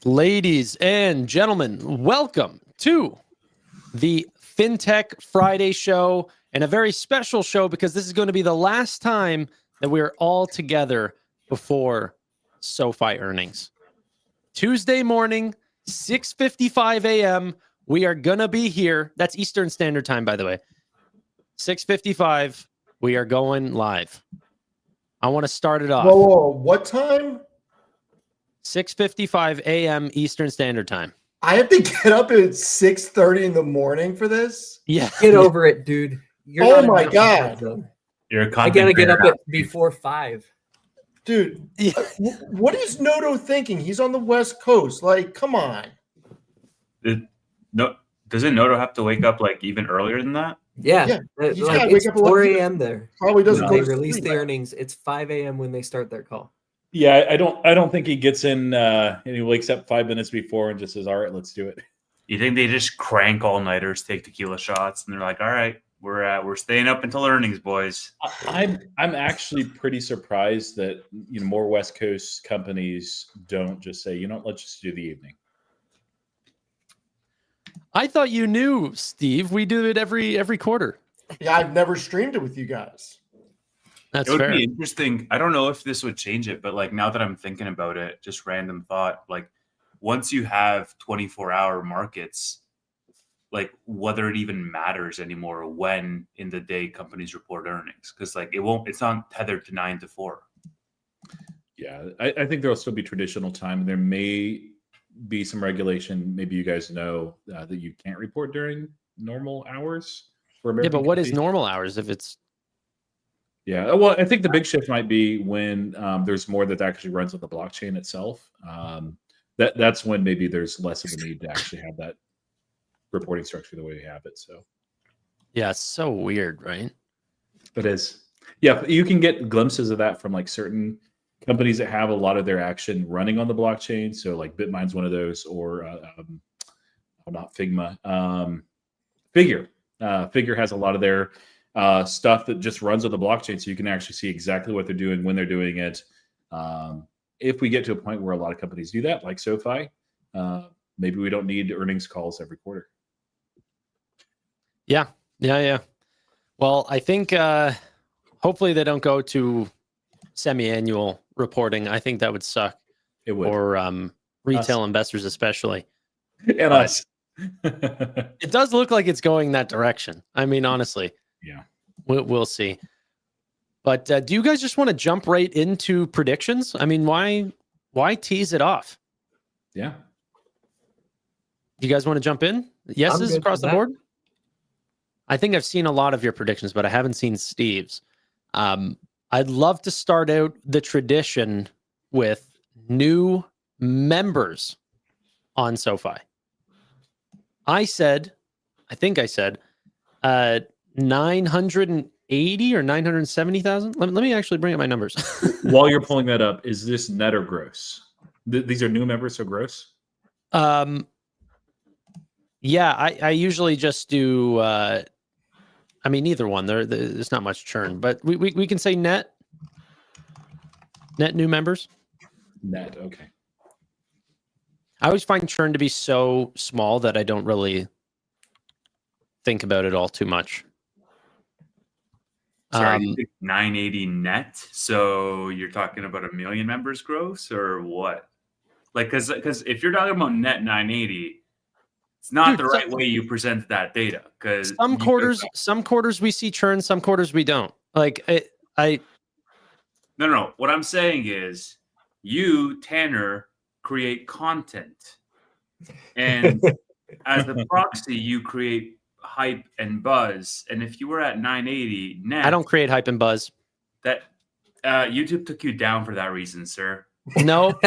Ladies and gentlemen, welcome to the FinTech Friday show, and a very special show because this is going to be the last time that we're all together before SoFi earnings. Tuesday morning, 6:55 a.m. We are going to be here. That's Eastern Standard Time, by the way. 6:55. We are going live. I want to start it off. Whoa, what time? 6:55 a.m. Eastern Standard Time. I have to get up at 6:30 in the morning for this? Yeah. Get over it, dude. Oh my God. You're a I gotta get up at before 5. Dude, Yeah. what is Noto thinking? He's on the West Coast. Like, come on. Doesn't Noto have to wake up like even earlier than that? Yeah. He's Like, gotta it's wake up 4 11. a.m. there. Probably doesn't When go they to release sleep. the earnings. It's 5 a.m. when they start their call. Yeah, I don't think he gets in and he wakes up 5 minutes before and just says, "All right, let's do it." You think they just crank all nighters, take tequila shots, and they're like, "All right, we're staying up until earnings, boys." I'm actually pretty surprised that more West Coast companies don't just say, let's just do the evening. I thought you knew, Steve. We do it every quarter. Yeah, I've never streamed it with you guys. That's It would fair. be interesting. I don't know if this would change it, but like now that I'm thinking about it, just random thought, like once you have 24-hour markets, like whether it even matters anymore when in the day companies report earnings, because like it's not tethered to 9 to 4. Yeah, I think there will still be traditional time. There may be some regulation. Maybe you guys know that you can't report during normal hours for American Yeah, but what is companies. normal hours if it's... Yeah, well, I think the big shift might be when there's more that actually runs on the blockchain itself. That's when maybe there's less of a need to actually have that reporting structure the way we have it. So Yeah, it's so weird, right? it is. Yeah, you can get glimpses of that from like certain companies that have a lot of their action running on the blockchain. So like Bitmine's one of those, or not Figma, Figure. Figure has a lot of their stuff that just runs on the blockchain, so you can actually see exactly what they're doing when they're doing it. If we get to a point where a lot of companies do that, like SoFi, maybe we don't need earnings calls every quarter. Yeah. Well, I think hopefully they don't go to semi-annual reporting. I think that would suck It would. for retail investors especially. And us. It does look like it's going that direction. I mean, honestly. Yeah. We'll see. But do you guys just want to jump right into predictions? I mean, why tease it off? Yeah. Do you guys want to jump in? Yeses good across with the that. board? I think I've seen a lot of your predictions, but I haven't seen Steve's. I'd love to start out the tradition with new members on SoFi. I think I said 980 or 970,000. Let me actually bring up my numbers. While you're pulling that up, is this net or gross? These are new members, so gross? Yeah, I usually just do. I mean, either one. There's not much churn, but we can say net new members. Net, okay. I always find churn to be so small that I don't really think about it all too much. Sorry, you think 980 net. So you're talking about 1 million members gross, or what? Like, because if you're talking about net 980, it's not the right way you present that data. Because some quarters we see churn, some quarters we don't. Like No. What I'm saying is, you, Tanner, create content, and as the proxy, you create hype and buzz. And if you were at 980 net, I don't create hype and buzz. That YouTube took you down for that reason, sir. No.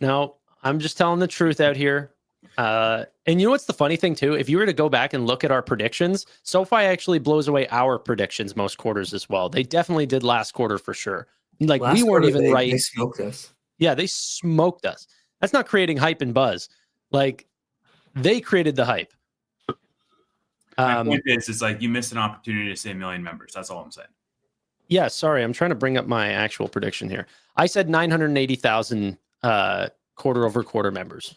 No, I'm just telling the truth out here. And you know what's the funny thing too? If you were to go back and look at our predictions, SoFi actually blows away our predictions most quarters as well. They definitely did last quarter for sure. Like we weren't even right. They smoked us. Yeah, they smoked us. That's not creating hype and buzz. Like they created the hype. My point is, it's like you missed an opportunity to say 1 million members. That's all I'm saying. Yeah, sorry. I'm trying to bring up my actual prediction here. I said 980,000 quarter-over-quarter members.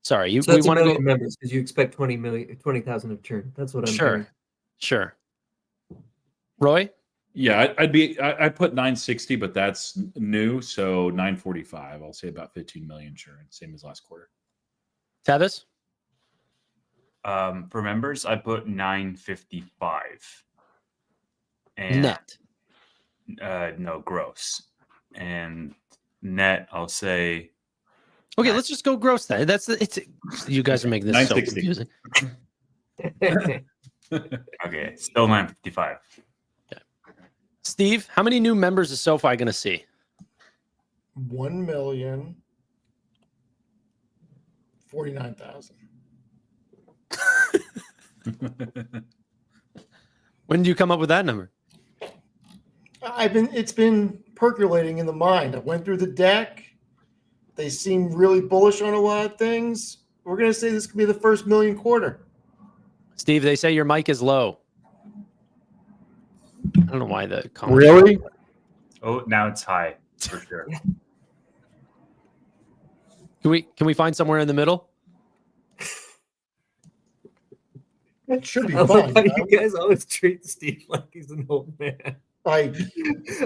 Sorry, So we that's a want to million go. members because you expect 20,000 of churn. That's what I'm hearing. Sure. Roy, Yeah, I put 960, but that's new, so 945. I'll say about 15 million churn, same as last quarter. Tavis, For members, I put 955. And net. No, gross. And net, I'll say Okay, let's just go gross then. It's you guys are making this so 960. confusing. okay, still 955. Steve, how many new members is SoFi going to see? 1,049,000. When did you come up with that number? It's been percolating in the mind. I went through the deck. They seem really bullish on a lot of things. We're going to say this could be the first million quarter. Steve, they say your mic is low. I don't know why the comment. Really? Oh, now it's high for sure. Can we find somewhere in the middle? It should be I love fine. how you guys always treat Steve like he's an old man. Like,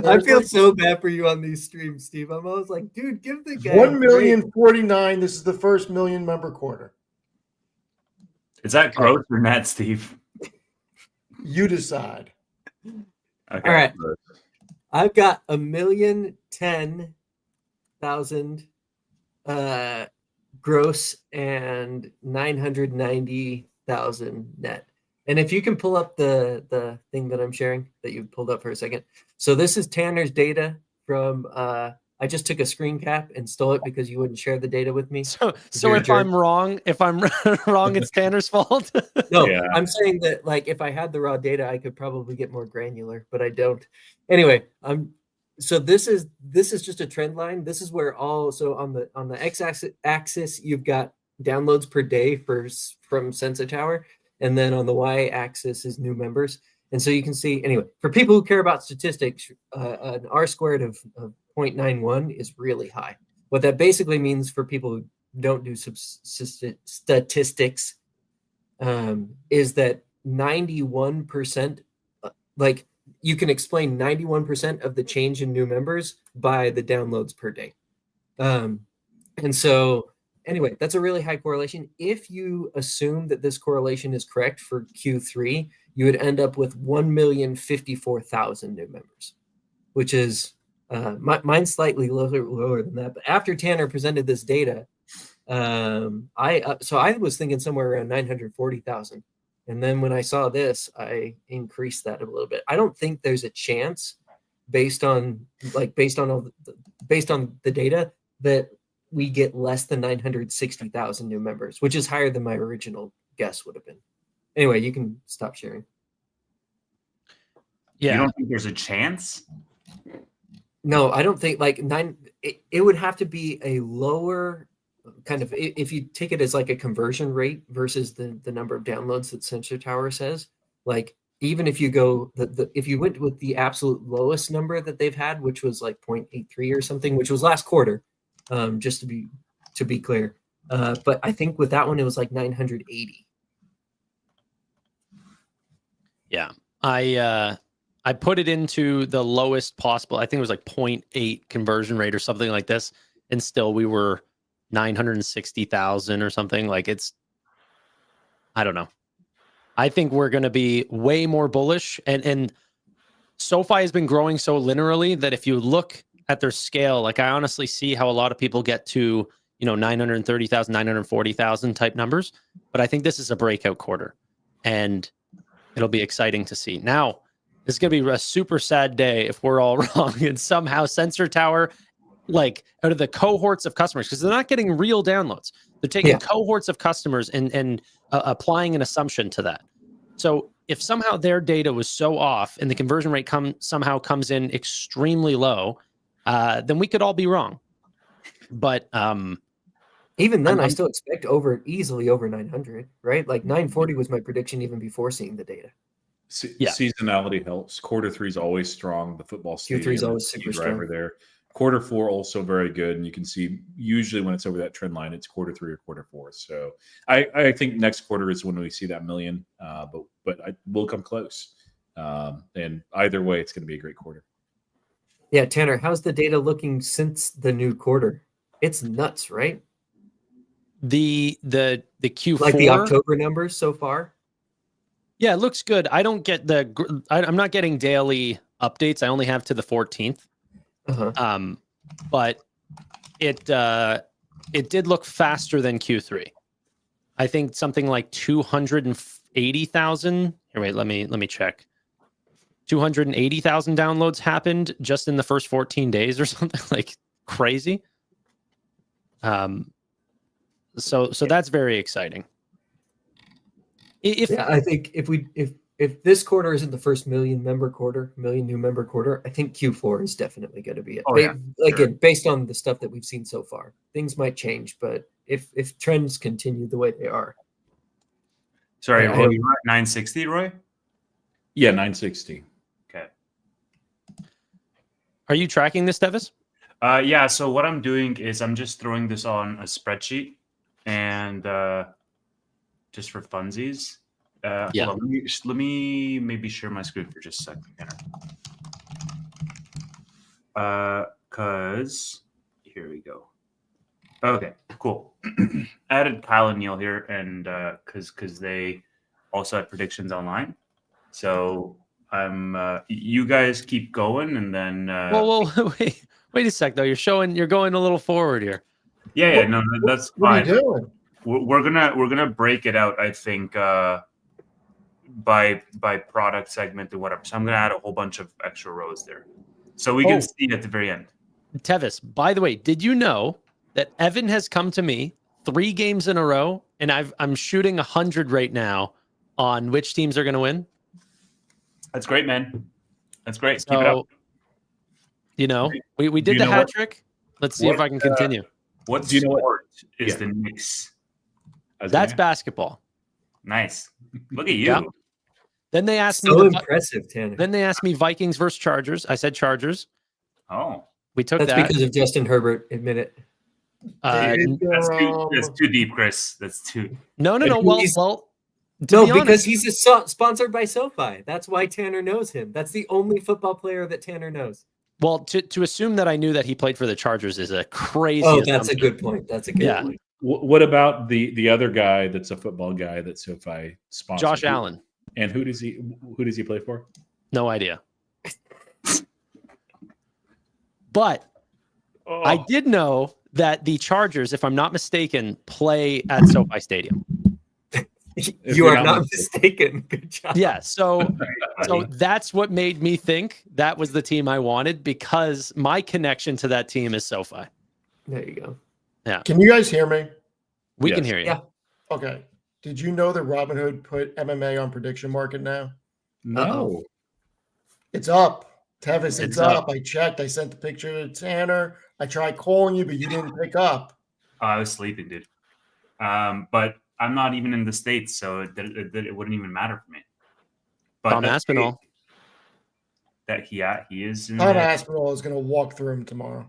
I feel so bad for you on these streams, Steve. I'm always like, dude, give the guy 1,049,000. This is the first million member quarter. Is that gross or net, Steve? You decide. Okay. All right. I've got 1,010,000 gross and 990,000 net. And if you can pull up the thing that I'm sharing that you pulled up for a second. So this is Tanner's data from I just took a screen cap and stole it because you wouldn't share the data with me. So You're a if jerk. I'm wrong, it's Tanner's fault. No, Yeah. I'm saying that like if I had the raw data, I could probably get more granular, but I don't. Anyway, so this is just a trend line. This is where on the x-axis you've got downloads per day from Sensor Tower, and then on the y-axis is new members. And so you can see anyway, for people who care about statistics, an R squared of 0.91 is really high. What that basically means for people who don't do statistics is that 91%, like you can explain 91% of the change in new members by the downloads per day. And so anyway, that's a really high correlation. If you assume that this correlation is correct for Q3, you would end up with 1,054,000 new members, which is mine's slightly lower than that. But after Tanner presented this data, I was thinking somewhere around 940,000. And then when I saw this, I increased that a little bit. I don't think there's a chance based on the data that we get less than 960,000 new members, which is higher than my original guess would have been. Anyway, you can stop sharing. Yeah. You don't think there's a chance? No, I don't think it would have to be a lower kind of, if you take it as like a conversion rate versus the number of downloads that Sensor Tower says, like even if you go if you went with the absolute lowest number that they've had, which was like 0.83 or something, which was last quarter, just to be clear. But I think with that one, it was like 980. Yeah. I put it into the lowest possible. I think it was like 0.8 conversion rate or something like this. And still we were 960,000 or something. Like I don't know. I think we're going to be way more bullish. And SoFi has been growing so linearly that if you look at their scale, like I honestly see how a lot of people get to, 930,000, 940,000 type numbers. But I think this is a breakout quarter and it'll be exciting to see. Now, it's going to be a super sad day if we're all wrong and somehow Sensor Tower, like out of the cohorts of customers, because they're not getting real downloads. They're taking cohorts of customers and applying an assumption to that. So if somehow their data was so off and the conversion rate somehow comes in extremely low, then we could all be wrong. But even then, I still expect easily over 900, right? Like 940 was my prediction even before seeing the data. Seasonality helps. Quarter 3 is always strong. The football stadium Q3 is always key super driver strong. there. Quarter 4 also very good, and you can see usually when it's over that trend line, it's quarter 3 or quarter 4. So I think next quarter is when we see that million, but we'll come close. And either way, it's going to be a great quarter. Yeah, Tanner, how's the data looking since the new quarter? It's nuts, right? The Q4, Like the October numbers so far. Yeah, it looks good. I don't get I'm not getting daily updates. I only have to the 14th. Uh-huh. But it did look faster than Q3. I think something like 280,000. Here, wait, let me check. 280,000 downloads happened just in the first 14 days or something like crazy. So that's very exciting. Yeah, I think if this quarter isn't the first million new member quarter, I think Q4 is definitely going to be it. Oh, yeah, Again, based on the stuff that we've seen so far, things might change, but if trends continue the way they are. Sorry, Yeah, Roy, you're at 960, Roy? Yeah, 960. Okay. Are you tracking this, Tevis? Yeah, so what I'm doing is I'm just throwing this on a spreadsheet and just for funsies. Yeah. Hold on, let me maybe share my screen for just a second. Because here we go. Okay, cool. Added Kyle and Neil here, and because they also had predictions online. So I'm you guys keep going, and then Well, wait a sec though. You're going a little forward here. yeah, no, that's What are you fine. doing? We're gonna break it out, I think, by product segment and whatever. So I'm gonna add a whole bunch of extra rows there, so we can see at the very end. Tevis, by the way, did you know that Evan has come to me 3 games in a row, and I'm shooting 100 right now on which teams are going to win? That's great, man. That's great. So, Keep it up. You know, we Do did you the know hat what- trick. Let's see if I can continue. What Do you know what- sport is Yeah. the Knicks? That's basketball. Nice. Look at you. Yeah. Then they asked me. So impressive, Tanner. Then they asked me Vikings versus Chargers. I said Chargers. Oh, We took That's that. because of Justin Herbert. Admit it. that's too deep, Chris. That's too. No. He's- Well. No, be because honest, he's sponsored by SoFi. That's why Tanner knows him. That's the only football player that Tanner knows. well, to assume that I knew that he played for the Chargers is a crazy. Oh, that's a assumption. good point. That's a good Yeah. point. What about the other guy that's a football guy that SoFi sponsors? Josh Allen. And who does he play for? No idea. But Oh. I did know that the Chargers, if I'm not mistaken, play at SoFi Stadium. If You you're are not not mistaken. Good job. Yeah, so Buddy. that's what made me think that was the team I wanted, because my connection to that team is SoFi. There you go. Can you guys hear me? We can Yes. hear you. Yeah. Okay. Did you know that Robinhood put MMA on prediction market now? No. It's up. Tevis, it's It's up. up. I checked. I sent the picture to Tanner. I tried calling you, but you didn't pick up. I was sleeping, dude. But I'm not even in the States, so it wouldn't even matter for me. But Tom that's Aspinall. great that he is in Tom the- Aspinall is going to walk through him tomorrow.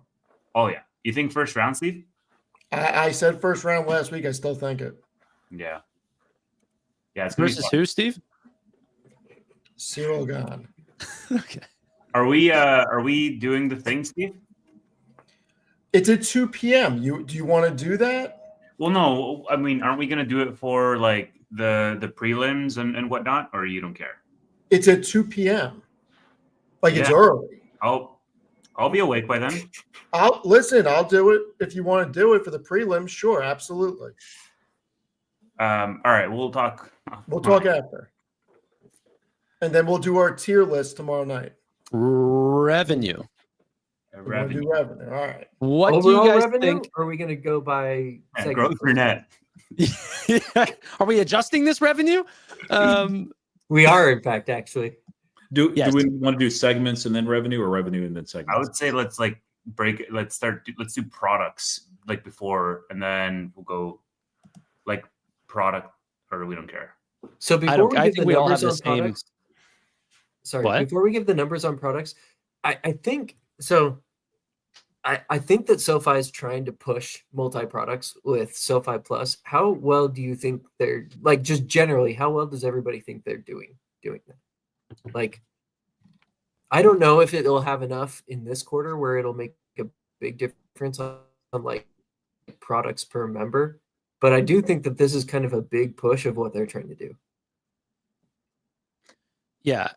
Oh yeah. You think first round, Steve? I said first round last week. I still think it. Yeah. Yeah, it's gonna be Versus fun. who, Steve? Cyril gone. Okay. Are we doing the thing, Steve? It's at 2 p.m. Do you want to do that? Well, no. I mean, aren't we gonna do it for like the prelims and whatnot, or you don't care? It's at 2 p.m. Like it's Yeah. early. I'll be awake by then. I'll do it if you want to do it for the prelims. Sure, absolutely. All right, we'll talk. We'll talk after. And then we'll do our tier list tomorrow night. Revenue. We want to do revenue. All right. What Overall do you guys revenue? think? Or are we going to go by segment? Growth for net. Are we adjusting this revenue? We are, in fact, actually. Do Yes. we want to do segments and then revenue, or revenue and then segments? I would say let's like break it. Let's do products like before, and then we'll go like product, or we don't care. So before don't- we I give think the we all numbers have on the same- products, sorry, What? before we give the numbers on products, I think so. I think that SoFi is trying to push multi-products with SoFi Plus. How well do you think they're like just generally? How well does everybody think they're doing that? Like, I don't know if it'll have enough in this quarter where it'll make a big difference on like products per member, but I do think that this is kind of a big push of what they're trying to do. Yeah.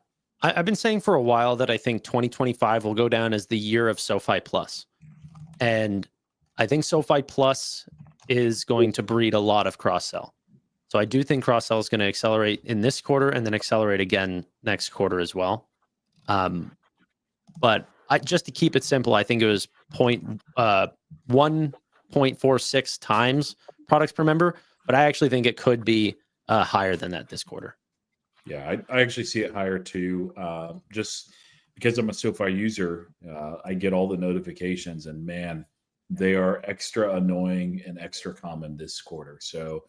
I've been saying for a while that I think 2025 will go down as the year of SoFi Plus. And I think SoFi Plus is going to breed a lot of cross-sell. So I do think cross-sell is going to accelerate in this quarter and then accelerate again next quarter as well. But just to keep it simple, I think it was 1.46 times products per member, but I actually think it could be higher than that this quarter. Yeah, I actually see it higher too. Just because I'm a SoFi user, I get all the notifications, and man, they are extra annoying and extra common this quarter. So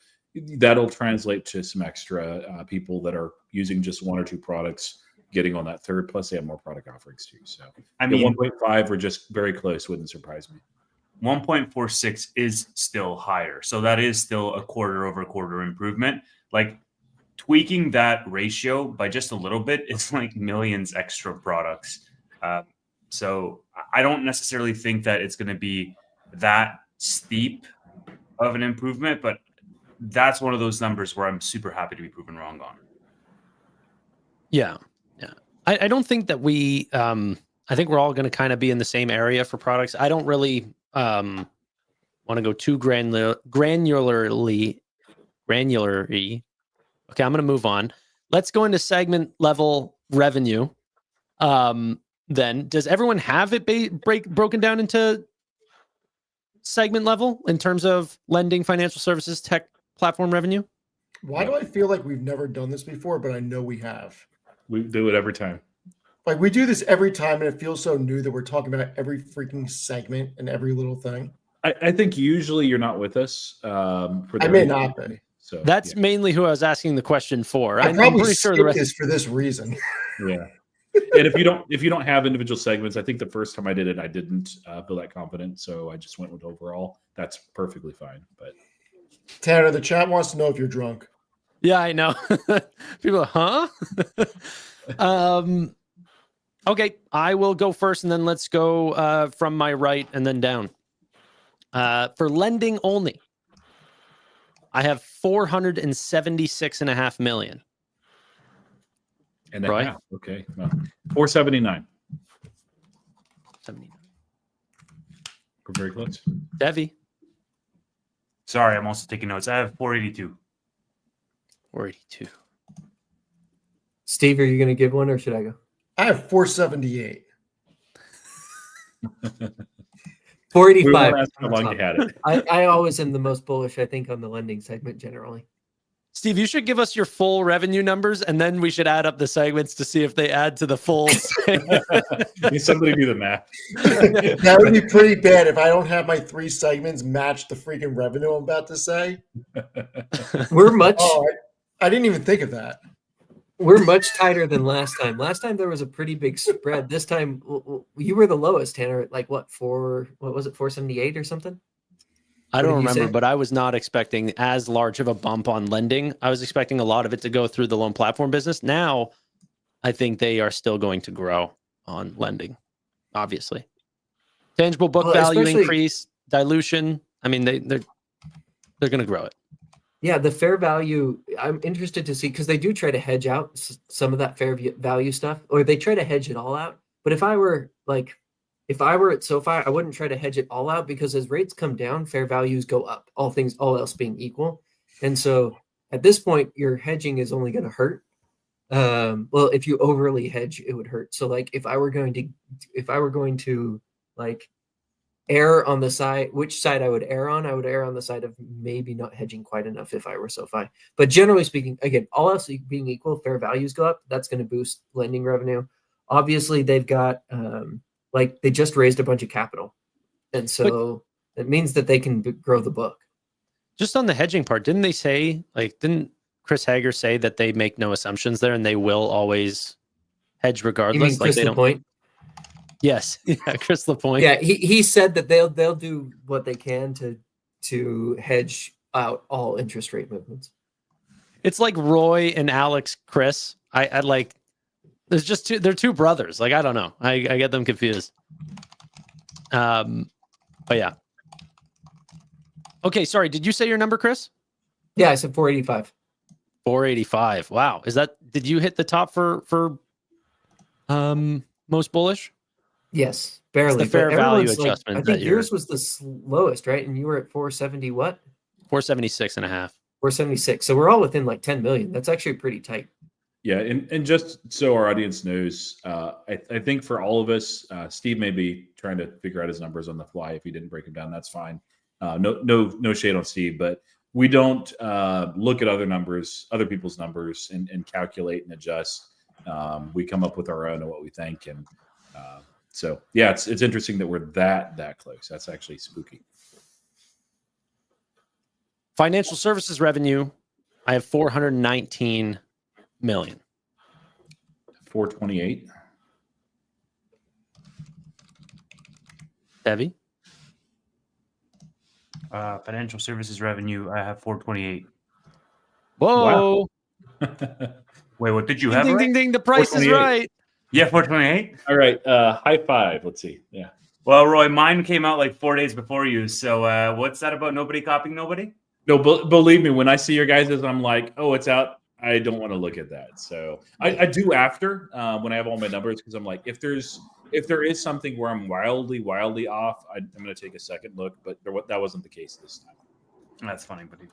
that'll translate to some extra people that are using just one or two products getting on that third. Plus, they have more product offerings too. So I mean, 1.5 or just very close wouldn't surprise me. 1.46 is still higher, so that is still a quarter-over-quarter improvement. Like, tweaking that ratio by just a little bit, it's like millions extra products. So I don't necessarily think that it's going to be that steep of an improvement, but that's one of those numbers where I'm super happy to be proven wrong on. Yeah. I don't think that we, I think we're all going to kind of be in the same area for products. I don't really want to go too granularly. Okay, I'm going to move on. Let's go into segment level revenue. Then, does everyone have it broken down into segment level in terms of lending, financial services, tech platform revenue? Why do I feel like we've never done this before, but I know we have? We do it every time. Like, we do this every time, and it feels so new that we're talking about every freaking segment and every little thing. I think usually you're not with us. For I may not be. So That's mainly who I was asking the question for. I I'm probably pretty sure skipped the rest. this for this reason. Yeah. And if you don't have individual segments, I think the first time I did it, I didn't feel that confident, so I just went with overall. That's perfectly fine. But Tanner, the chat wants to know if you're drunk. Yeah, I know. People are, huh? Okay, I will go first, and then let's go from my right and then down. For lending only, I have 476.5 million. and a Right. half. Okay. Well, 479. 79. We're very close. Devi, Sorry, I'm also taking notes. I have 482. 482. Steve, are you going to give one or should I go? I have 478. 485. We won't ask how long you had it. I always am the most bullish, I think, on the lending segment generally. Steve, you should give us your full revenue numbers, and then we should add up the segments to see if they add to the full. Somebody do the math. That would be pretty bad if I don't have my three segments match the freaking revenue I'm about to say. We're much Oh, I didn't even think of that. we're much tighter than last time. Last time there was a pretty big spread. This time you were the lowest, Tanner, at like what was it, 478 or something? I don't What did you remember, say? but I was not expecting as large of a bump on lending. I was expecting a lot of it to go through the loan platform business. Now, I think they are still going to grow on lending, obviously. Tangible book Well, value especially- increase, dilution. I mean, they're going to grow it. Yeah, the fair value, I'm interested to see because they do try to hedge out some of that fair value stuff, or they try to hedge it all out. But if I were at SoFi, I wouldn't try to hedge it all out because as rates come down, fair values go up, all else being equal. And so at this point, your hedging is only going to hurt. Well, if you overly hedge, it would hurt. So like if I were going to like err on the side, which side I would err on, I would err on the side of maybe not hedging quite enough if I were SoFi. But generally speaking, again, all else being equal, fair values go up. That's going to boost lending revenue. Obviously, they've got like they just raised a bunch of capital, and so it means that they can grow the book. Just on the hedging part, didn't Chris Hager say that they make no assumptions there and they will always hedge You regardless? mean Chris they Lapointe? Yes. Yeah, Chris Lapointe. Yeah, he said that they'll do what they can to hedge out all interest rate movements. It's like Roy and Alex Chris. I like there's just they're two brothers. Like I don't know. I get them confused. But yeah. Okay, sorry. Did you say your number, Chris? Yeah, I said 485. 485. Wow. Did you hit the top for most bullish? Yes, barely. It's the fair but value everyone's like, adjustment I that think you're- yours was the lowest, right? And you were at 470 what? 476 and a half. 476. So we're all within like 10 million. That's actually pretty tight. Yeah, and just so our audience knows, I think for all of us, Steve may be trying to figure out his numbers on the fly. If he didn't break them down, that's fine. No shade on Steve, but we don't look at other people's numbers, and calculate and adjust. We come up with our own and what we think, and so yeah, it's interesting that we're that close. That's actually spooky. Financial services revenue, I have 419 million. 428. Heavy. Financial services revenue, I have 428. Whoa. Wait, what did you Ding, have? ding, right? ding, ding. The price is 428. right. Yeah, 428. All right, high five. Let's see. Yeah. Well, Roy, mine came out like 4 days before you. So what's that about? Nobody copying nobody? No, believe me, when I see your guys', I'm like, oh, it's out. I don't want to look at that. So I do after when I have all my numbers, because I'm like, if there is something where I'm wildly off, I'm going to take a second look. But that wasn't the case this time. That's funny, buddy.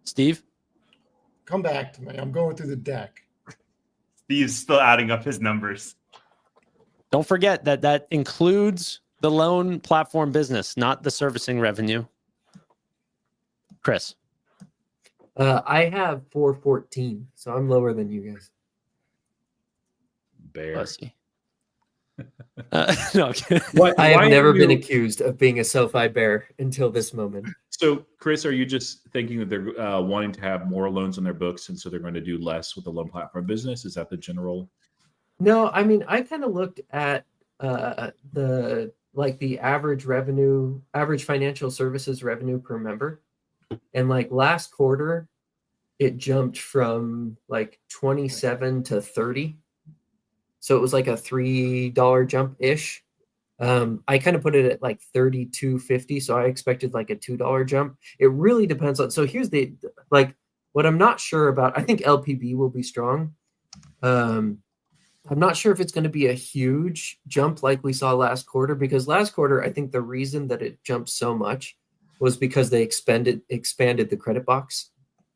Steve? Come back to me. I'm going through the deck. Steve's still adding up his numbers. Don't forget that includes the loan platform business, not the servicing revenue. Chris? I have 414, so I'm lower than you guys. Bear. Pussy. No, I'm kidding. I have why never are been you- accused of being a SoFi bear until this moment. So, Chris, are you just thinking that they're wanting to have more loans on their books, and so they're going to do less with the loan platform business? Is that the general? No, I mean, I kind of looked at the average financial services revenue per member. And like last quarter, it jumped from like 27 to 30. So it was like a $3 jump ish. I kind of put it at like 32.50. So I expected like a $2 jump. It really depends on. So here's what I'm not sure about. I think LPB will be strong. I'm not sure if it's going to be a huge jump like we saw last quarter, because last quarter, I think the reason that it jumped so much was because they expanded the credit box.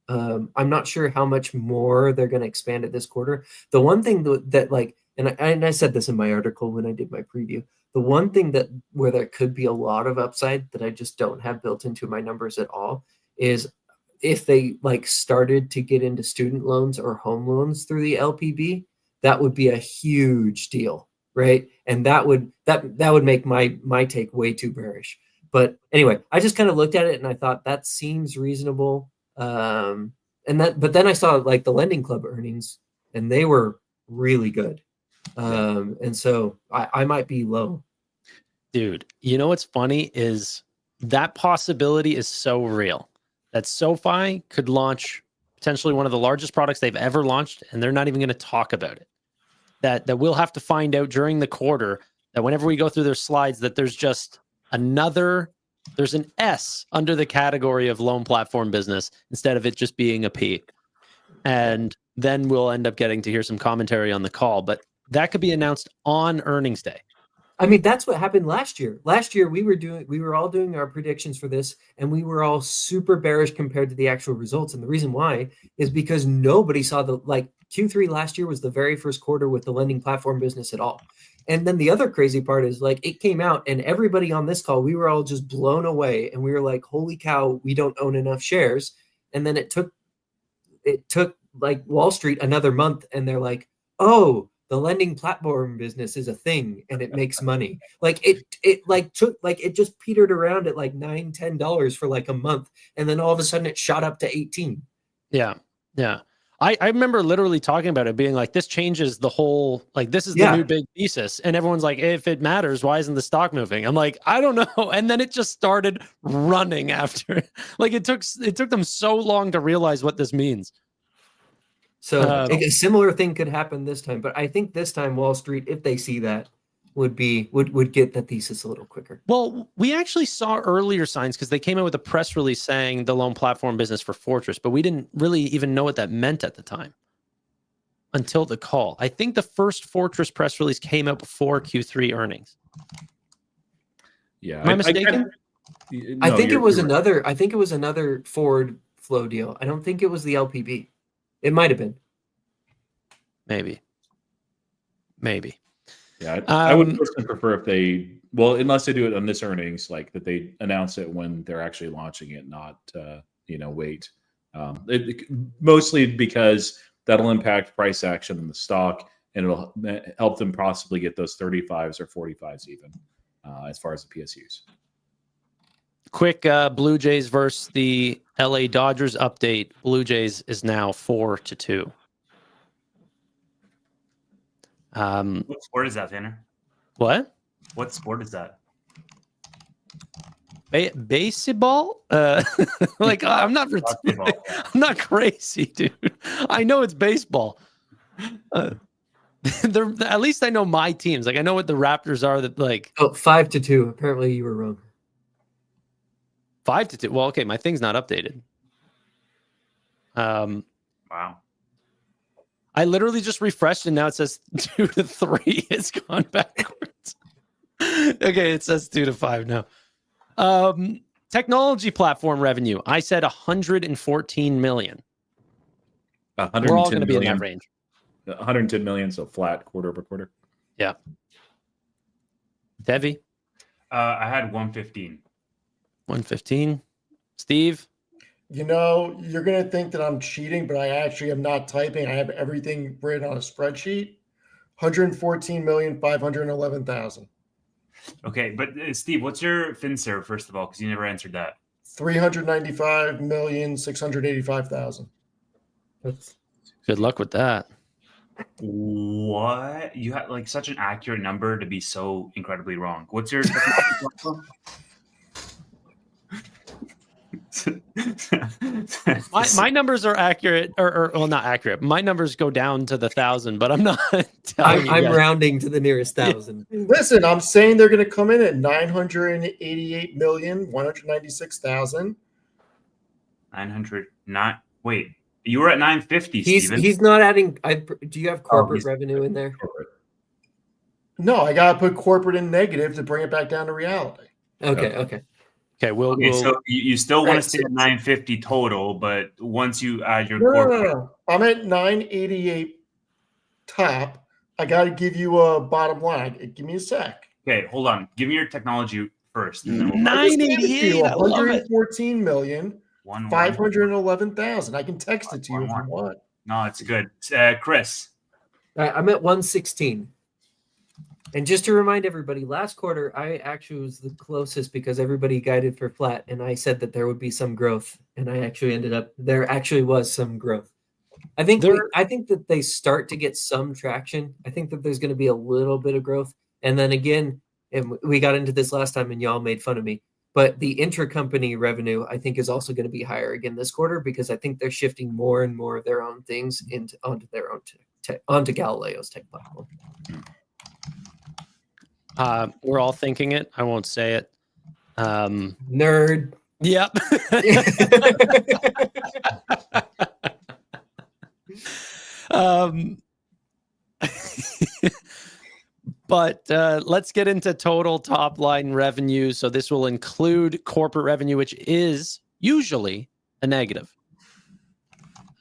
I'm not sure how much more they're going to expand it this quarter. The one thing that and I said this in my article when I did my preview, the one thing where there could be a lot of upside that I just don't have built into my numbers at all is if they started to get into student loans or home loans through the LPB. That would be a huge deal, right? And that would make my take way too bearish. But anyway, I just kind of looked at it and I thought that seems reasonable. But then I saw like the Lending Club earnings, and they were really good. And so I might be low. Dude, you know what's funny is that possibility is so real that SoFi could launch potentially one of the largest products they've ever launched, and they're not even going to talk about it. That we'll have to find out during the quarter, that whenever we go through their slides, that there's just there's an S under the category of loan platform business instead of it just being a P. And then we'll end up getting to hear some commentary on the call, but that could be announced on earnings day. I mean, that's what happened last year. Last year, we were all doing our predictions for this, and we were all super bearish compared to the actual results. And the reason why is because nobody saw Q3 last year was the very first quarter with the lending platform business at all. And then the other crazy part is it came out, and everybody on this call, we were all just blown away, and we were like, holy cow, we don't own enough shares. And then it took like Wall Street another month, and they're like, oh, the lending platform business is a thing and it makes money. It just petered around at like $9-10 for like a month. And then all of a sudden it shot up to 18. Yeah. I remember literally talking about it being like, this changes the whole, like, this is the Yeah. new big thesis. And everyone's like, if it matters, why isn't the stock moving? I'm like, I don't know. And then it just started running after. Like it took them so long to realize what this means. So a similar thing could happen this time, but I think this time Wall Street, if they see that, would get the thesis a little quicker. Well, we actually saw earlier signs because they came out with a press release saying the loan platform business for Fortress, but we didn't really even know what that meant at the time until the call. I think the first Fortress press release came out before Q3 earnings. Yeah. Am I mistaken? I think it was another forward flow deal. I don't think it was the LPB. It might have been. Maybe. Yeah, I would personally prefer if they, well, unless they do it on this earnings, like that they announce it when they're actually launching it, not wait. Mostly because that'll impact price action in the stock, and it'll help them possibly get those 35s or 45s even, as far as the PSUs. Quick Blue Jays versus the LA Dodgers update. Blue Jays is now 4-2. What sport is that, Tanner? What? What sport is that? Baseball? Like I'm not Basketball, yeah. I'm not crazy, dude. I know it's baseball. At least I know my teams. Like I know what the Raptors are. That like 5-2. Apparently, you were wrong. 5-2. Well, okay, my thing's not updated. Wow. I literally just refreshed and now it says 2-3. It's gone backwards. Okay, it says 2-5 now. Technology platform revenue. I said 114 million. We're all going to be in that range. 110 million, so flat quarter over quarter. Yeah. Devi, I had 115. 115. Steve, You know, you're going to think that I'm cheating, but I actually am not typing. I have everything written on a spreadsheet. 114,511,000. Okay, but Steve, what's your FinServ first of all? Because you never answered that. 395,685,000. good luck with that. What? You had like such an accurate number to be so incredibly wrong. What's your My numbers are accurate, or well, not accurate. My numbers go down to the 1,000, but I'm not. I'm rounding to the nearest 1,000. Listen, I'm saying they're going to come in at 988,196,000. 900. Not wait. You were at 950. Steven. He's not adding. Do you have corporate he's- revenue in there? No, I got to put corporate in negative to bring it back down to reality. Okay. Okay, we'll So you still want Right, to stay at 950 total, but once you add your No. corporate, I'm at 988 top. I got to give you a bottom line. Give me a sec. okay, hold on. Give me your technology first, and then we'll 988. I love it. 114,511,000. I can text it to you if you want. No, it's good. Chris. I'm at 116. And just to remind everybody, last quarter I actually was the closest because everybody guided for flat, and I said that there would be some growth, and I actually ended up there. Actually, was some growth. I think that they start to get some traction. I think that there's going to be a little bit of growth, and then again, and we got into this last time, and y'all made fun of me. But the intercompany revenue, I think, is also going to be higher again this quarter because I think they're shifting more and more of their own things onto their own onto Galileo's tech platform. We're all thinking it. I won't say it. Nerd. Yep. But let's get into total top line revenue. So this will include corporate revenue, which is usually a negative.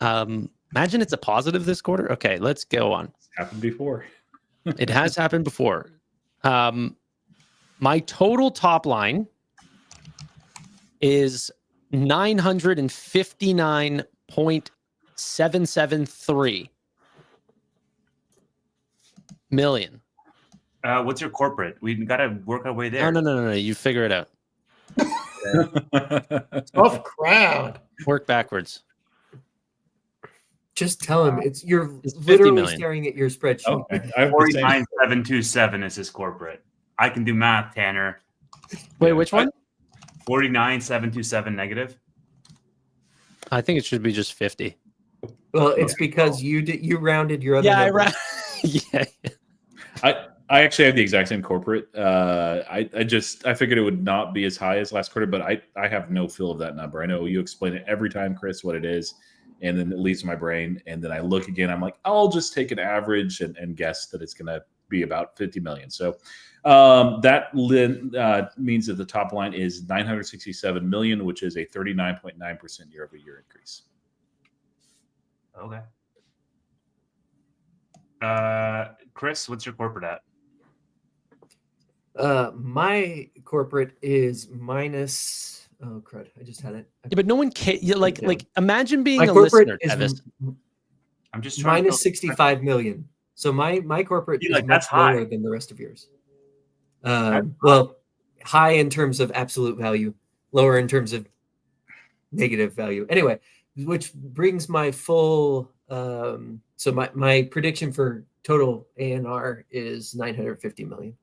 Imagine it's a positive this quarter. Okay, let's go on. It's happened before. It has happened before. My total top line is 959.773 million. What's your corporate? We got to work our way there. No. You figure it out. Tough crowd. Work backwards. Just tell him you're It's 50 literally million. staring at your spreadsheet. Okay. I have the same. 49727 is his corporate. I can do math, Tanner. Wait, Yeah, which one? 49727 negative. I think it should be just 50. Well, it's because you rounded your other Yeah, number. yeah. I actually have the exact same corporate. I figured it would not be as high as last quarter, but I have no feel of that number. I know you explain it every time, Chris, what it is, and then it leaves my brain, and then I look again. I'm like, I'll just take an average and guess that it's going to be about 50 million. So that means that the top line is 967 million, which is a 39.9% year-over-year increase. Okay. Chris, what's your corporate at? My corporate is minus. Oh crud! I just had it. Yeah, but no one can. Like imagine being My a corporate listener, is Tevis. I'm just trying minus to 65 million. So my corporate See, is like, much that's high. lower than the rest of yours. Well, high in terms of absolute value, lower in terms of negative value. Anyway, which brings my full. So my prediction for total ANR is 950 million.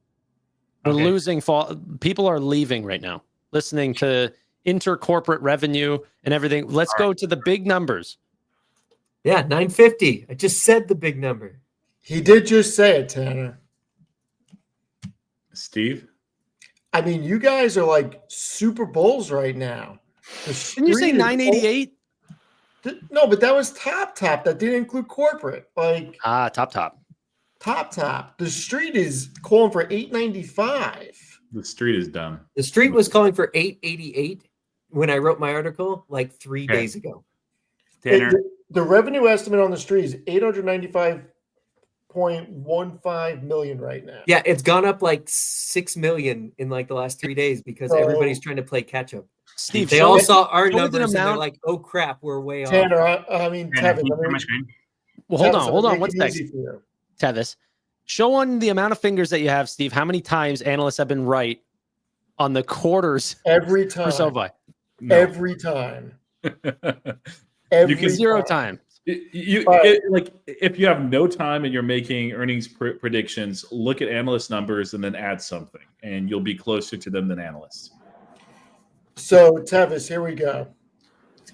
We're Okay. losing. People are leaving right now, listening to intercorporate revenue and everything. Let's go to the big numbers. Yeah, 950. I just said the big number. He did just say it, Tanner. Steve? I mean, you guys are like Super Bowls right now. Didn't you say 988? No, but that was top. That didn't include corporate. Like Top. top. The street is calling for 895. The street is done. The street was calling for 888 when I wrote my article like 3 Okay. days ago. Tanner. The revenue estimate on the street is 895.15 million right now. Yeah, it's gone up like 6 million in like the last 3 days because So- everybody's trying to play catch up. Steve, They show all us- saw our show us an numbers and they're amount- like, "Oh crap, we're way off." Tanner, I mean, Tanner, Tevis, can you I share my mean, screen? Well, hold Tevis, on. make One it sec, easy for you. Tevis. Show on the amount of fingers that you have, Steve. How many times analysts have been right on the quarters Every for time. SoFi? No. Every time. You can Zero time. Like if you have no time and you're making earnings predictions, look at analyst numbers and then add something, and you'll be closer to them than analysts. So, Tevis, here we go.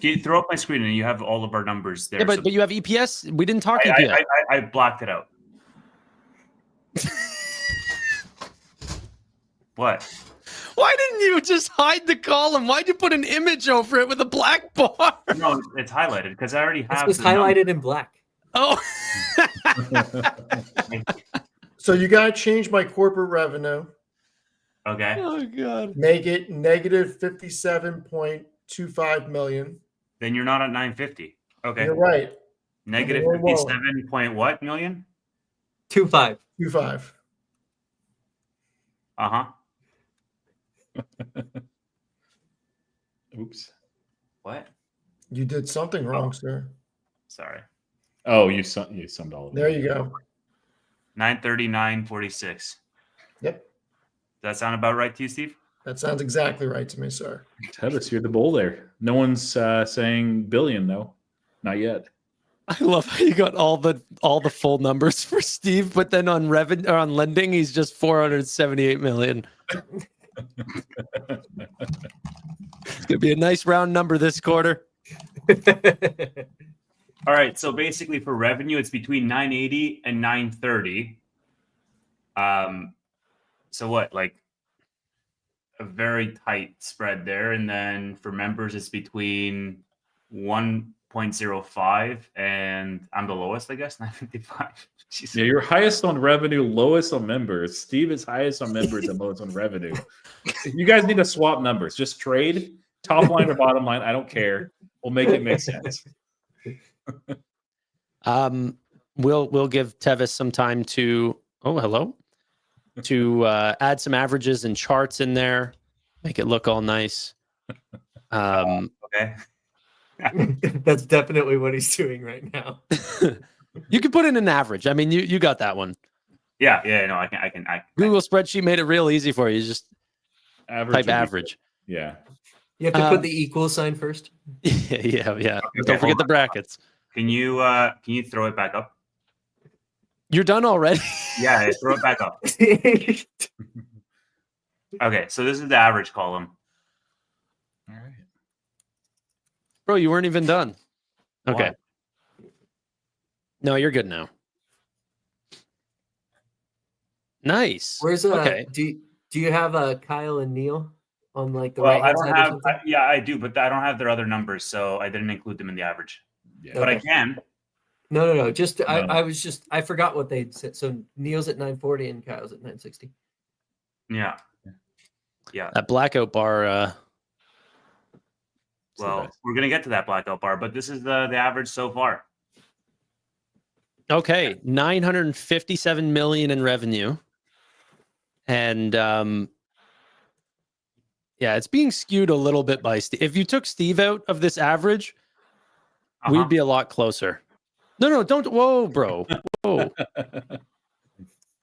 Can you throw up my screen and you have all of our numbers there? Yeah, but, So but you have EPS. We didn't talk I, EPS. I blocked it out. What? Why didn't you just hide the column? Why'd you put an image over it with a black bar? No, it's highlighted because I already This have. was the number. highlighted in black. Oh. So you got to change my corporate revenue, Okay. Oh God. make it negative 57.25 million. Then you're not at 950. Okay. You're right. Negative Whoa, whoa. 57 point what million? 2.5. 25. Uh-huh. Oops. What? You did something wrong, sir. Sorry. Oh, you summed all of There it. you go. 939.46. Does Yep. that sound about right to you, Steve? That sounds exactly right to me, sir. Tevis, you're the bull there. No one's saying billion though, not yet. I love how you got all the full numbers for Steve, but then on revenue or on lending, he's just 478 million. It's gonna be a nice round number this quarter. All right. So basically for revenue, it's between 980 and 930. So what, like a very tight spread there. And then for members, it's between 1.05 and I'm the lowest, I guess, 955. Jesus. Yeah, you're highest on revenue, lowest on members. Steve is highest on members and lowest on revenue. You guys need to swap numbers. Just trade top line or bottom line. I don't care. We'll make it make sense. We'll give Tevis some time to add some averages and charts in there, make it look all nice. Okay. That's definitely what he's doing right now. You can put in an average. I mean, you got that one. Yeah. No, I can. Google spreadsheet made it real easy for you. You just Average. type would be average. good. Yeah. You have to put the equal sign first. Yeah. Okay, Don't forget hold the on. brackets. Can you throw it back up? You're done already? Yeah, throw it back up. Okay, so this is the average column. All right. Bro, you weren't even done. Okay. Why? No, you're good now. Nice. Where's okay? do you have Kyle and Neil on like the Well, right I hand don't side or have. something? Yeah, I do, but I don't have their other numbers, so I didn't include them in the average. Yeah. But I Okay. can. No. Just No. I forgot what they said. So Neil's at 940 and Kyle's at 960. Yeah. That blackout bar. Well, we're gonna get to that blackout bar, but this is the average so far. Okay, 957 million in revenue, and yeah, it's being skewed a little bit by Steve. If you took Steve out of this average, we'd be a lot closer. No, don't. Whoa, bro. Whoa.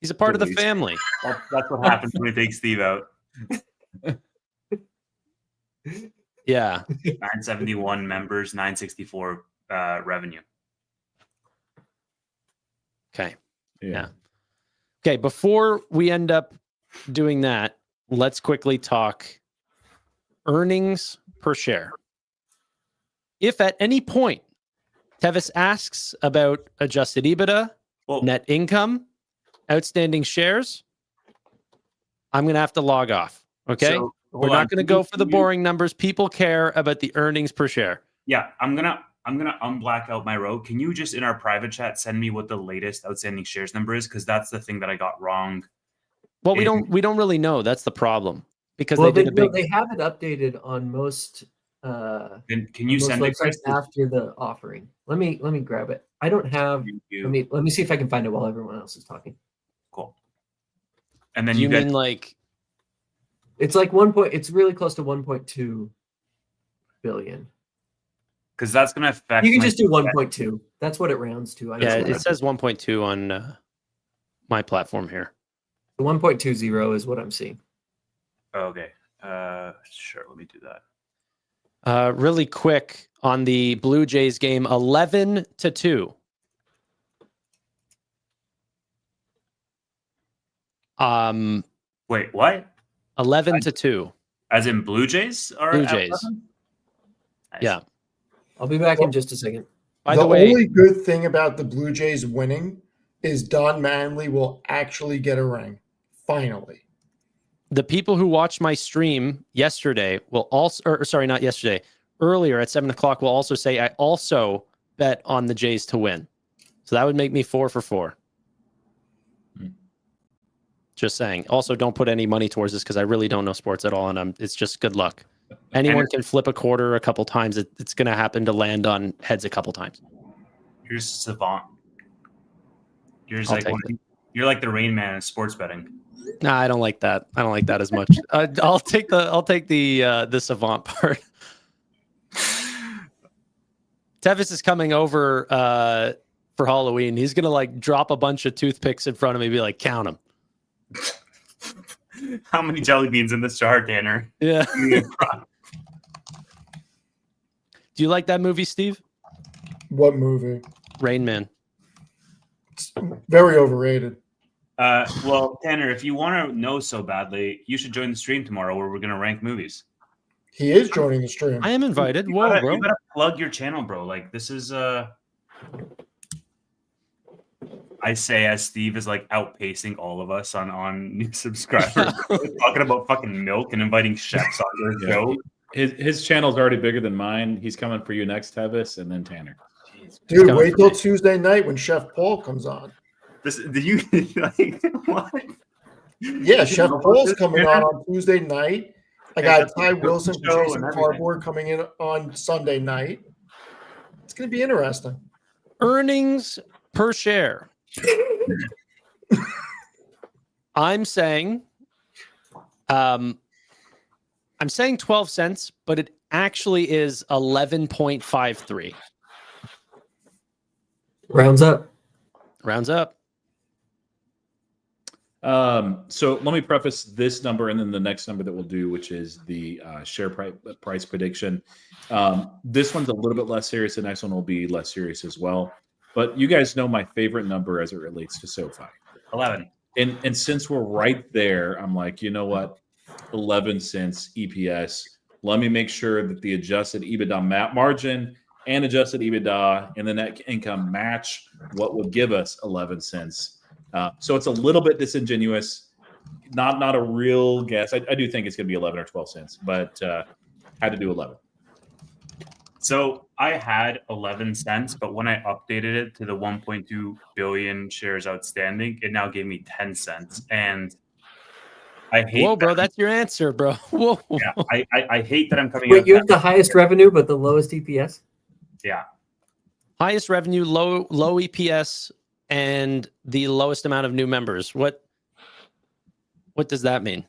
He's a part of the Delete. family. That's what happens when we take Steve out. Yeah. 971 members, 964 revenue. Okay. Yeah. Okay. Before we end up doing that, let's quickly talk earnings per share. If at any point Tevis asks about adjusted EBITDA, Well, net income, outstanding shares, I'm going to have to log off. Okay. so, We're hold not on. going to go for the boring numbers. People care about the earnings per share. Yeah, I'm gonna unblack out my row. Can you just in our private chat send me what the latest outstanding shares number is? Because that's the thing that I got wrong. Well, we don't really know. That's the problem because Well, they did a big. they have it updated on most Can you most send it, websites Chris? after the offering. Let me grab it. I don't have. Let me see if I can find it while everyone else is talking. Cool. And then Do you get mean like It's like It's really close to 1.2 billion. because that's gonna affect. You can my- just do 1.2. That's what it rounds to. I yeah, know. it says 1.2 on my platform here. The 1.20 is what I'm seeing. Okay. Sure. Let me do that. Really quick on the Blue Jays game, 11-2. Wait, what? 11-2. As in Blue Jays? Or Blue at Jays. 11? Nice. Yeah. I'll be back in just a second. By the way, only good thing about the Blue Jays winning is Don Manley will actually get a ring. Finally. the people who watched my stream yesterday will also, or sorry, not yesterday, earlier at 7:00 will also say I also bet on the Jays to win. So that would make me 4 for 4. Just saying. Also, don't put any money towards this because I really don't know sports at all, and it's just good luck. Anyone can flip a quarter a couple times. It's going to happen to land on heads a couple times. You're savant. You're just I'll like take you're like the Rain Man of sports betting. Nah, I don't like that. I don't like that as much. I'll take the savant part. Tevis is coming over for Halloween. He's gonna like drop a bunch of toothpicks in front of me, and be like, count them. How many jelly beans in this jar, Tanner? Yeah. Do you like that movie, Steve? What movie? Rain Man. It's very overrated. Well, Tanner, if you want to know so badly, you should join the stream tomorrow where we're going to rank movies. He is joining the stream. I am invited. You Whoa, gotta, bro. you gotta plug your channel, bro. Like this is I say as Steve is like outpacing all of us on new subscribers, talking about fucking milk and inviting chefs on their show. His channel's already bigger than mine. He's coming for you next, Tevis, and then Tanner. Dude, coming wait for till me. Tuesday night when Chef Paul comes on. This do you like what? Yeah, Chef know about Paul's this, coming Tanner? on Tuesday night. I Yeah, got that's Ty a Wilson from show Chasing and everything. Cardboard coming in on Sunday night. It's going to be interesting. Earnings per share. I'm saying 12 cents, but it actually is 11.53. Rounds up. Rounds up. So let me preface this number and then the next number that we'll do, which is the share price prediction. This one's a little bit less serious. The next one will be less serious as well. But you guys know my favorite number as it relates to SoFi. 11. And since we're right there, I'm like, you know what? 11 cents EPS. Let me make sure that the adjusted EBITDA margin and adjusted EBITDA and the net income match what would give us 11 cents. So it's a little bit disingenuous, not a real guess. I do think it's going to be 11 or 12 cents, but had to do 11. So I had 11 cents, but when I updated it to the 1.2 billion shares outstanding, it now gave me 10 cents. And I hate Whoa, bro, that's your answer, bro. Whoa. Yeah, I hate that I'm coming Wait, out. you have the highest revenue but the lowest EPS? Yeah. Highest revenue, low EPS, and the lowest amount of new members. What does that mean?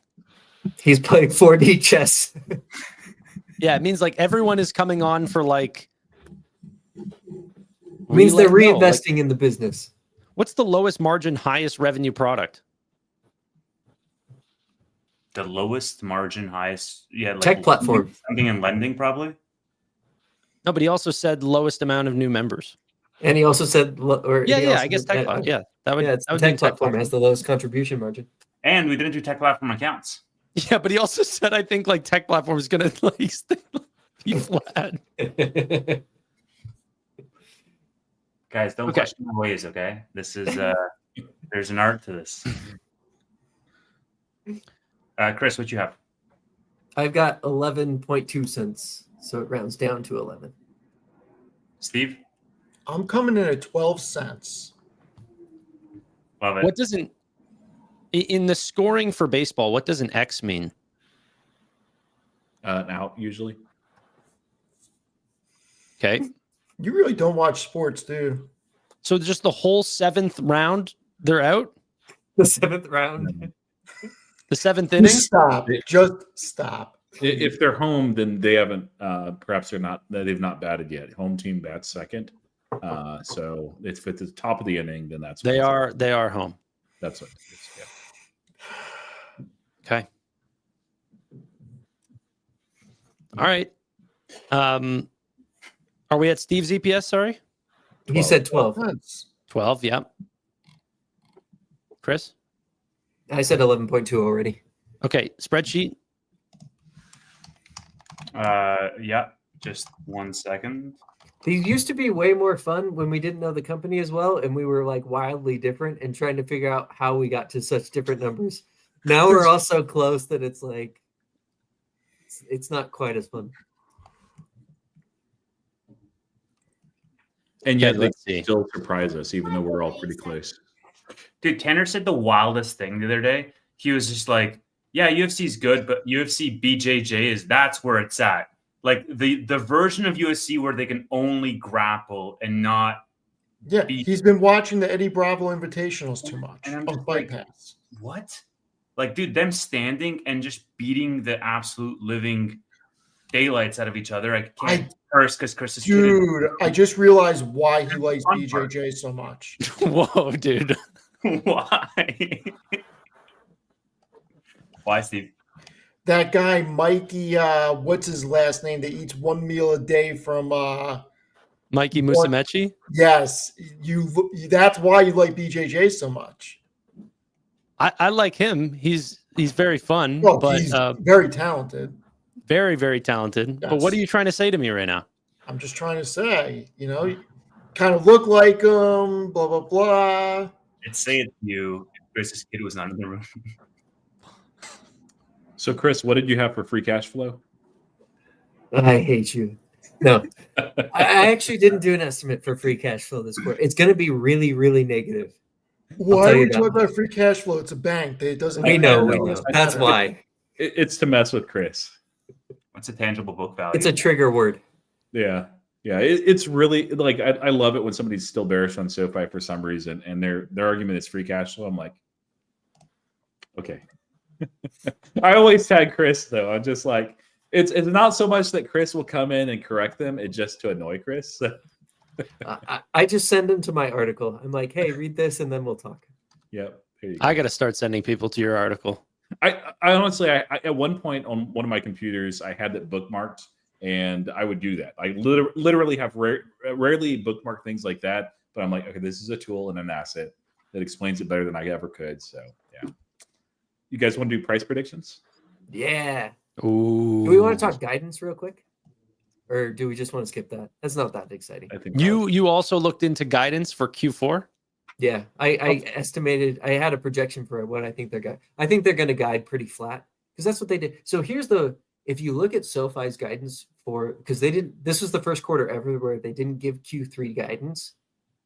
He's playing 4D chess. Yeah, it means like everyone is coming on for like. Means they're no, like, reinvesting in the business. what's the lowest margin, highest revenue product? The lowest margin, highest, like Tech platform. Something in lending, probably. No, but he also said lowest amount of new members. And he also said, I guess tech platform. Yeah, that would. It's that would the be tech platform has the lowest contribution margin. And we didn't do tech platform accounts. Yeah, but he also said I think like tech platform is gonna like be flat. Guys, don't question my ways, okay? This is there's an art to this. Chris, what you have? I've got 11.2 cents, so it rounds down to 11. Steve? I'm coming in at 12 cents. Love it. What doesn't in the scoring for baseball? What does an X mean? Out usually. Okay, You really don't watch sports, do you? so just the whole seventh round, they're out. The seventh round. The seventh inning. Just stop. Just stop. If they're home, then they haven't. Perhaps they've not batted yet. Home team bats second. So if it's at the top of the inning, then that's They are home. That's what. Yeah. Okay. All right. Are we at Steve's EPS? Sorry. He said 12. Cents. 12. Yeah. Chris. I said 11.2 already. Okay. Spreadsheet. Yeah, just 1 second. These used to be way more fun when we didn't know the company as well, and we were like wildly different and trying to figure out how we got to such different numbers. Now we're all so close that it's like it's not quite as fun. And yet Okay, they let's see. still surprise us, even though we're all pretty close. Dude, Tanner said the wildest thing the other day. He was just like, yeah, UFC's good, but UFC BJJ that's where it's at. Like the version of UFC where they can only grapple and not. Yeah, he's been watching the Eddie Bravo Invitationals too much And I'm on just Fight like, Pass. What? Like, dude, them standing and just beating the absolute living daylights out of each other. I can't curse because Chris is kidding. Dude, I just realized why he likes BJJ so much. Whoa, dude. Why? Why, Steve? That guy, Mikey, what's his last name, that eats one meal a day from Mikey Musumeci. yes, that's why you like BJJ so much. I like him. He's very fun, Well, but he's very talented. very, very talented. But what are you trying to say to me right now? I'm just trying to say, you kind of look like him, blah, blah, blah. I'd say it to you if Chris's kid was not in the room. So, Chris, what did you have for free cash flow? I hate you. No, I actually didn't do an estimate for free cash flow this quarter. It's going to be really, really negative. Why tell are you we talking about free cash flow? It's a bank. It doesn't. We know. matter. That's why. It's to mess with Chris. What's a tangible book value? It's a trigger word. Yeah. It's really like I love it when somebody's still bearish on SoFi for some reason, and their argument is free cash flow. I'm like, okay. I always tag Chris though. I'm just like, it's not so much that Chris will come in and correct them; it's just to annoy Chris. I just send him to my article. I'm like, hey, read this, and then we'll talk. Yep. There you I got to start sending people to your article. I honestly, I at one point on one of my computers, I had that bookmarked, and I would do that. I literally have rarely bookmark things like that, but I'm like, okay, this is a tool and an asset that explains it better than I ever could. So yeah, you guys want to do price predictions? Yeah. Ooh. Do we want to talk guidance real quick? Or do we just want to skip that? That's not that exciting. I think You also looked into guidance for Q4? Yeah, I estimated. I had a projection for what I think they're going. I think they're going to guide pretty flat because that's what they did. So here's if you look at SoFi's guidance because they didn't. This was the first quarter ever where they didn't give Q3 guidance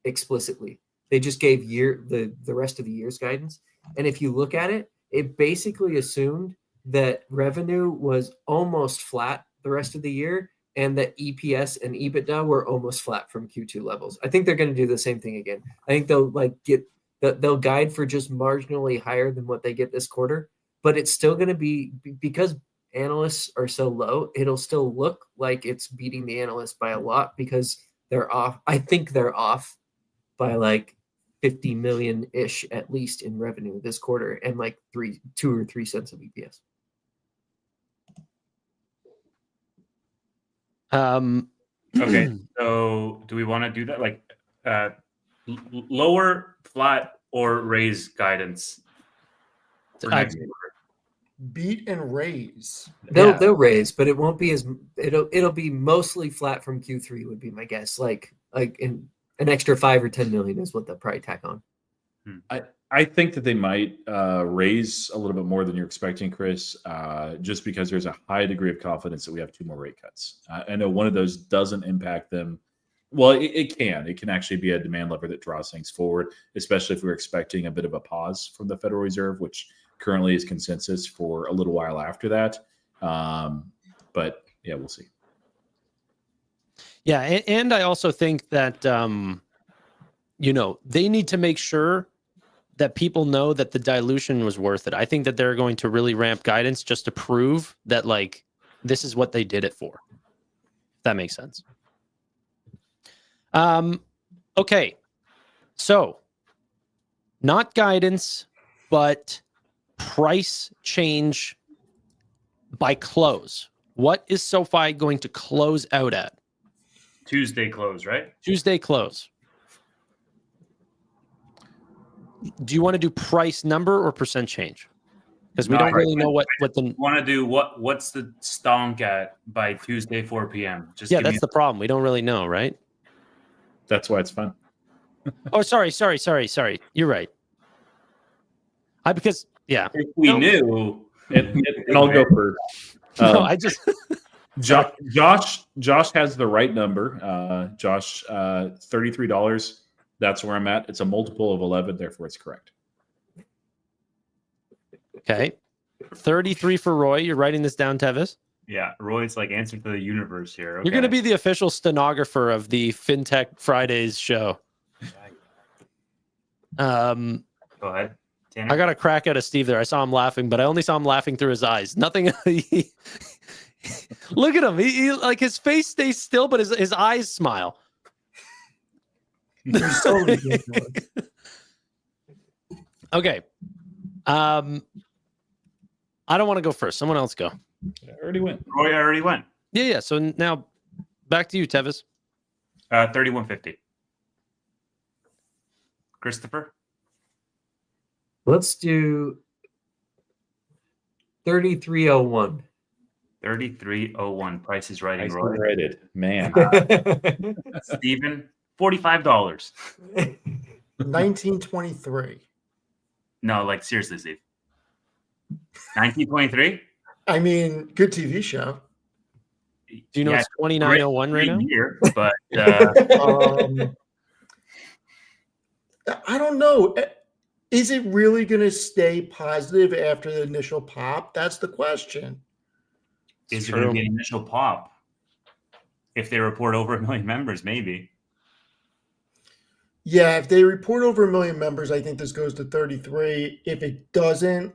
explicitly. They just gave the rest of the year's guidance. And if you look at it, it basically assumed that revenue was almost flat the rest of the year, and that EPS and EBITDA were almost flat from Q2 levels. I think they're going to do the same thing again. I think they'll guide for just marginally higher than what they get this quarter, but it's still going to be, because analysts are so low, it'll still look like it's beating the analysts by a lot because they're off. I think they're off by like 50 million ish at least in revenue this quarter and like 2 or 3 cents of EPS. Okay, so do we want to do that? Like lower, flat, or raise guidance for next quarter? Beat and raise. They'll raise, but it won't be as it'll be mostly flat from Q3 would be my guess. Like in an extra 5 or 10 million is what they'll probably tack on. I think that they might raise a little bit more than you're expecting, Chris, just because there's a high degree of confidence that we have 2 more rate cuts. I know one of those doesn't impact them. Well, it can. It can actually be a demand lever that draws things forward, especially if we're expecting a bit of a pause from the Federal Reserve, which currently is consensus for a little while after that. But yeah, we'll see. Yeah, and I also think that they need to make sure that people know that the dilution was worth it. I think that they're going to really ramp guidance just to prove that like this is what they did it for. If that makes sense. Okay. So not guidance, but price change by close. What is SoFi going to close out at? Tuesday close, right? Tuesday close. Do you want to do price number or percent change? Because we don't really know what the want to do. What's the stonk at by Tuesday 4 p.m. Just that's the problem. We don't really know, right? That's why it's fun. Oh, sorry. You're right. If we knew, and I'll go first. No, I just Josh has the right number. Josh, $33. That's where I'm at. It's a multiple of 11, therefore it's correct. Okay. 33 for Roy. You're writing this down, Tevis? Yeah, Roy's like answer to the universe here. Okay. You're going to be the official stenographer of the FinTech Fridays show. Go ahead, Tanner. I got a crack out of Steve there. I saw him laughing, but I only saw him laughing through his eyes. Nothing. Look at him. He like his face stays still, but his eyes smile. You're so ridiculous. Okay. I don't want to go first. Someone else go. I already went. Roy already went. Yeah. So now back to you, Tevis. 3150. Christopher? Let's do 3301. 3301. Price is right, Nice Roy. rated, man. Steven, $45. 1923. No, like seriously, Steve. 1923? I mean, good TV show. Do you know it's 2901 right now? Year, but I don't know. Is it really going to stay positive after the initial pop? That's the question. is it going to be an initial pop? If they report over 1 million members, maybe. Yeah, if they report over 1 million members, I think this goes to 33. If it doesn't,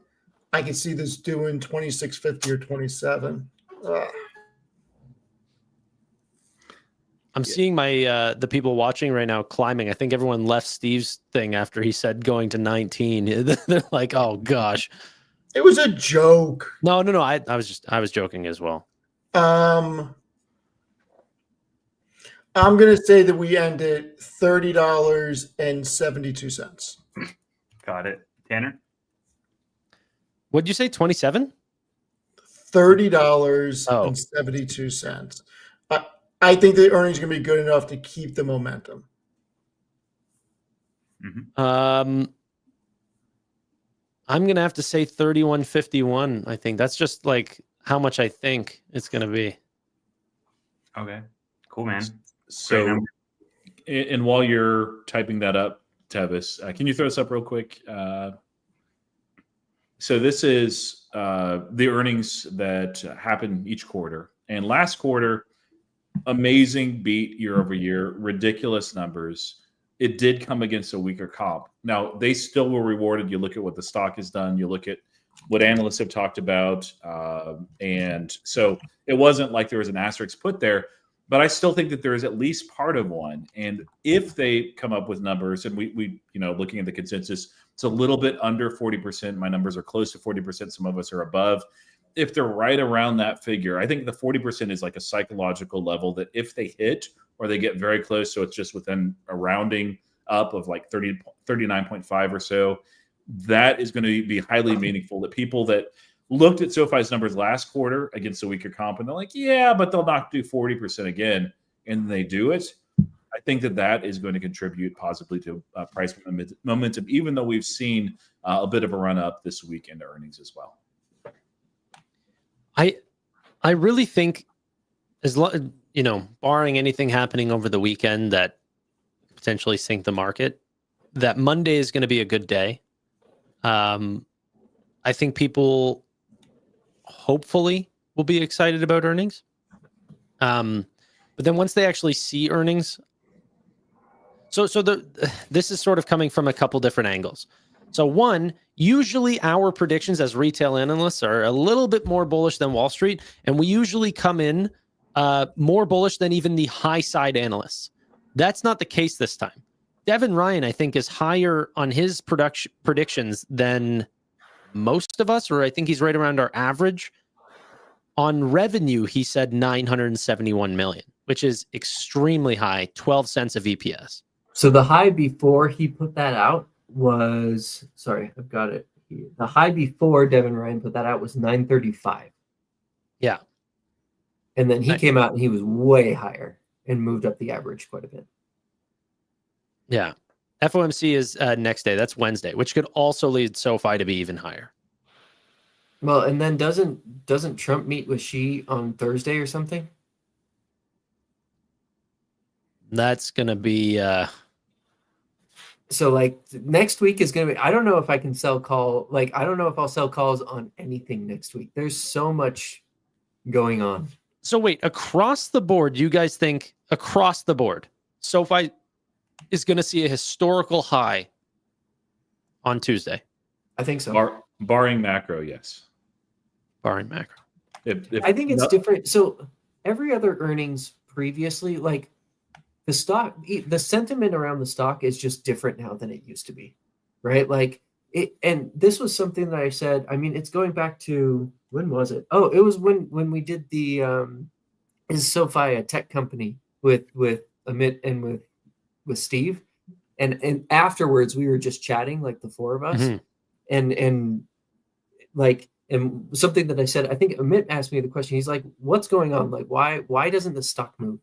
I can see this doing 2650 or 27. I'm seeing my the people watching right now climbing. I think everyone left Steve's thing after he said going to 19. They're like, oh gosh. It was a joke. No. I was joking as well. I'm gonna say that we end at $30.72. Got it. Tanner? What'd you say? 27? $30.72. I think the earnings are gonna be good enough to keep the momentum. I'm gonna have to say 31.51. I think that's just like how much I think it's gonna be. Okay. Cool, man. Great So, number. and while you're typing that up, Tevis, can you throw this up real quick? So this is the earnings that happen each quarter. And last quarter, amazing beat year over year, ridiculous numbers. It did come against a weaker comp. Now, they still were rewarded. You look at what the stock has done. You look at what analysts have talked about. And so it wasn't like there was an asterisk put there. But I still think that there is at least part of one. And if they come up with numbers, and we looking at the consensus, it's a little bit under 40%. My numbers are close to 40%. Some of us are above. If they're right around that figure, I think the 40% is like a psychological level that if they hit or they get very close, so it's just within a rounding up of like 39.5 or so, that is going to be highly meaningful. That people that looked at SoFi's numbers last quarter against a weaker comp, and they're like, yeah, but they'll not do 40% again, and they do it. I think that is going to contribute positively to price momentum, even though we've seen a bit of a run up this week into earnings as well. I really think, barring anything happening over the weekend that potentially sink the market, that Monday is going to be a good day. I think people hopefully will be excited about earnings. But then once they actually see earnings, this is sort of coming from a couple different angles. So one, usually our predictions as retail analysts are a little bit more bullish than Wall Street, and we usually come in more bullish than even the high side analysts. That's not the case this time. Devin Ryan, I think, is higher on his predictions than most of us, or I think he's right around our average. On revenue, he said 971 million, which is extremely high, 12 cents of EPS. So the high before he put that out was, sorry, I've got it here. The high before Devin Ryan put that out was 935. Yeah. And then he came out and he was way higher and moved up the average quite a bit. Yeah. FOMC is next day. That's Wednesday, which could also lead SoFi to be even higher. Well, and then doesn't Trump meet with Xi on Thursday or something? That's going to be... So like next week is going to be, I don't know if I can sell call. Like, I don't know if I'll sell calls on anything next week. There's so much going on. So wait, across the board, you guys think across the board, SoFi is going to see a historical high on Tuesday? I think so. Barring macro, yes. Barring macro. I think it's different. So every other earnings previously, like the stock, the sentiment around the stock is just different now than it used to be, right? Like it, and this was something that I said, I mean, it's going back to, when was it? Oh, it was when we did the, is SoFi a tech company with Amit and with Steve? And afterwards we were just chatting, like the four of us. Mm-hmm. And something that I said, I think Amit asked me the question. He's like, what's going on? Like, why doesn't the stock move?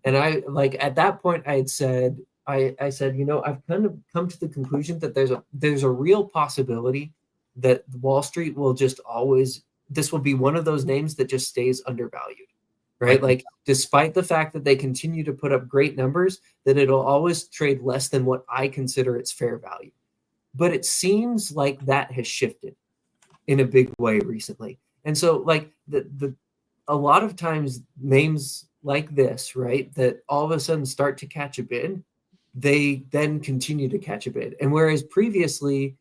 And I, like, at that point I had said, I said, I've kind of come to the conclusion that there's a real possibility that Wall Street will just always, this will be one of those names that just stays undervalued, right? Like, despite the fact that they continue to put up great numbers, that it'll always trade less than what I consider its fair value. But it seems like that has shifted in a big way recently. And so like a lot of times names like this, right, that all of a sudden start to catch a bid, they then continue to catch a bid. And whereas previously,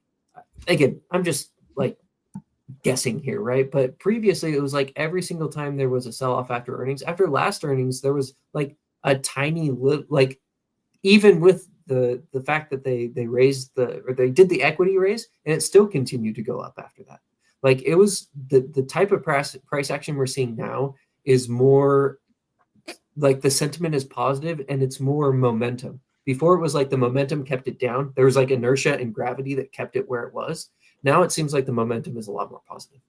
again, I'm just like guessing here, right? But previously it was like every single time there was a sell-off after earnings, after last earnings, there was like a tiny like even with the fact that they raised they did the equity raise and it still continued to go up after that. Like it was the type of price action we're seeing now is more like the sentiment is positive and it's more momentum. Before it was like the momentum kept it down. There was like inertia and gravity that kept it where it was. Now it seems like the momentum is a lot more positive.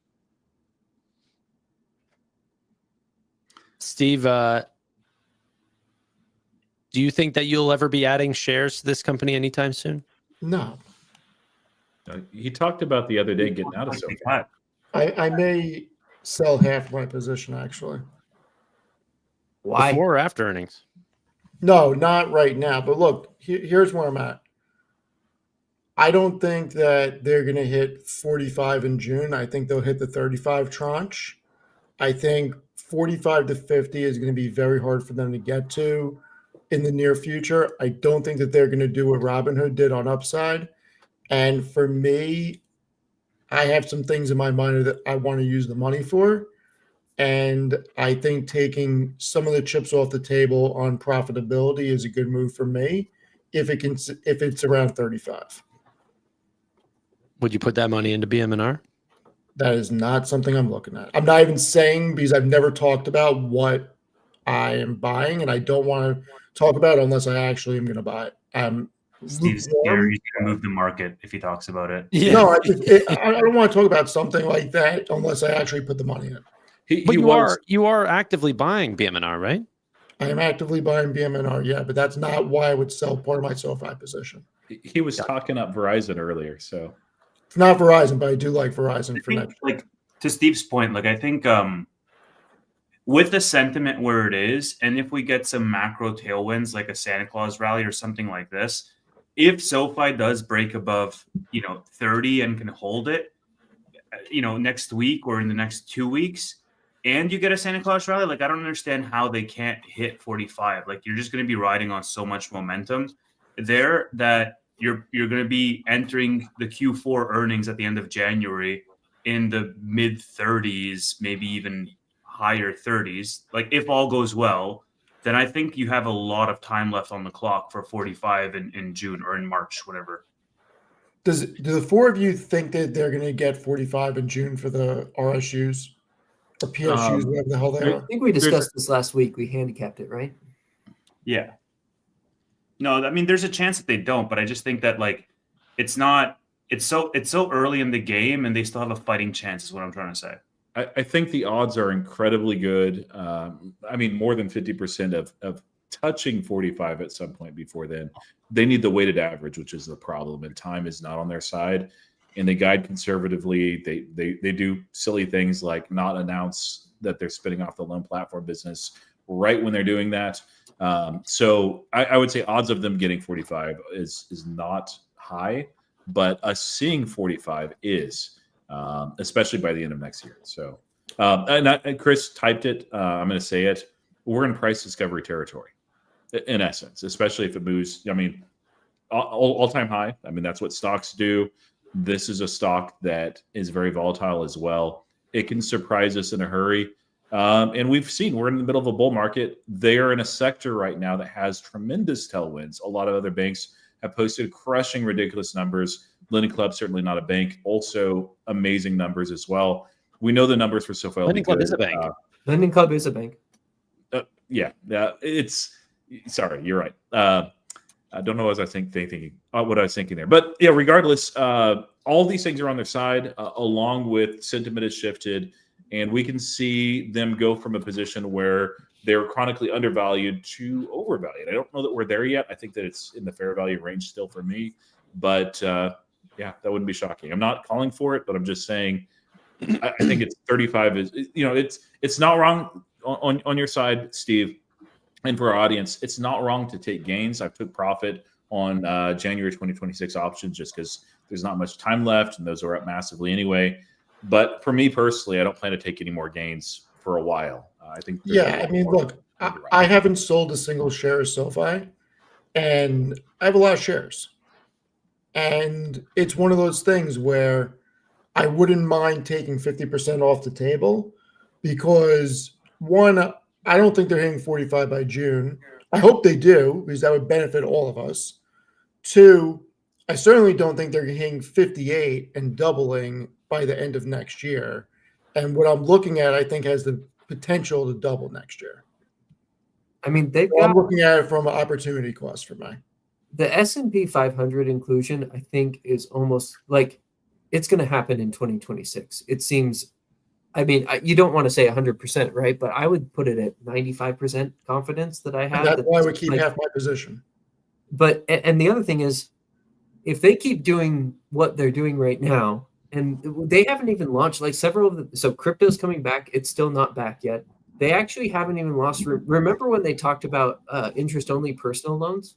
Steve, do you think that you'll ever be adding shares to this company anytime soon? No. He talked about the other day getting out of Sofi. I may sell half my position, actually. Why? Before or after earnings? No, not right now. But look, here's where I'm at. I don't think that they're going to hit 45 in June. I think they'll hit the 35 tranche. I think 45 to 50 is going to be very hard for them to get to in the near future. I don't think that they're going to do what Robinhood did on upside. And for me, I have some things in my mind that I want to use the money for. And I think taking some of the chips off the table on profitability is a good move for me if it's around 35. Would you put that money into BM&R? That is not something I'm looking at. I'm not even saying because I've never talked about what I am buying, and I don't want to talk about it unless I actually am going to buy it. Steve's here. He's going to move the market if he talks about it. Yeah. No, I don't want to talk about something like that unless I actually put the money in. But you are actively buying BM&R, right? I am actively buying BM&R, yeah, but that's not why I would sell part of my SoFi position. He was talking up Verizon earlier, so it's not Verizon, but I do like Verizon for next. Like to Steve's point, like I think with the sentiment where it is, and if we get some macro tailwinds like a Santa Claus rally or something like this, if SoFi does break above 30 and can hold it, next week or in the next 2 weeks, and you get a Santa Claus rally, like I don't understand how they can't hit 45. Like you're just going to be riding on so much momentum there that you're going to be entering the Q4 earnings at the end of January in the mid 30s, maybe even higher 30s. Like if all goes well, then I think you have a lot of time left on the clock for 45 in June or in March, whatever. Do the four of you think that they're going to get 45 in June for the RSUs or PSUs, whatever the hell they are? I think we discussed this last week. We handicapped it, right? Yeah. No, I mean, there's a chance that they don't, but I just think that like it's so early in the game and they still have a fighting chance is what I'm trying to say. I think the odds are incredibly good. I mean, more than 50% of touching 45 at some point before then. They need the weighted average, which is the problem, and time is not on their side. And they guide conservatively. They do silly things like not announce that they're spinning off the loan platform business right when they're doing that. So I would say odds of them getting 45 is not high, but us seeing 45 is. Especially by the end of next year. So, and Chris typed it. I'm going to say it. We're in price discovery territory, in essence, especially if it moves. I mean, all-time high. I mean, that's what stocks do. This is a stock that is very volatile as well. It can surprise us in a hurry. And we've seen we're in the middle of a bull market. They are in a sector right now that has tremendous tailwinds. A lot of other banks have posted crushing, ridiculous numbers. Lending Club, certainly not a bank, also amazing numbers as well. We know the numbers for SoFi. Lending Club is a bank. Lending Club is a bank. Yeah, it's sorry, you're right. I don't know what I was thinking there, but yeah, regardless, all these things are on their side, along with sentiment has shifted, and we can see them go from a position where they're chronically undervalued to overvalued. I don't know that we're there yet. I think that it's in the fair value range still for me, but yeah, that wouldn't be shocking. I'm not calling for it, but I'm just saying I think it's 35 is it's not wrong on your side, Steve, and for our audience, it's not wrong to take gains. I took profit on January 2026 options just because there's not much time left, and those are up massively anyway. But for me personally, I don't plan to take any more gains for a while. I think. Yeah, I mean, look, I haven't sold a single share of SoFi, and I have a lot of shares. And it's one of those things where I wouldn't mind taking 50% off the table because, one, I don't think they're hitting 45 by June. I hope they do, because that would benefit all of us. 2, I certainly don't think they're hitting 58 and doubling by the end of next year. And what I'm looking at, I think, has the potential to double next year. I mean, they've So I'm got looking at it from an opportunity cost for me. the S&P 500 inclusion, I think, is almost like it's going to happen in 2026. It seems, I mean, you don't want to say 100%, right? But I would put it at 95% confidence that I And have. that's That why I this would is keep like, half my position. but, and the other thing is, if they keep doing what they're doing right now, and they haven't even launched like several of the, so crypto's coming back, it's still not back yet. They actually haven't even lost. Remember when they talked about interest-only personal loans?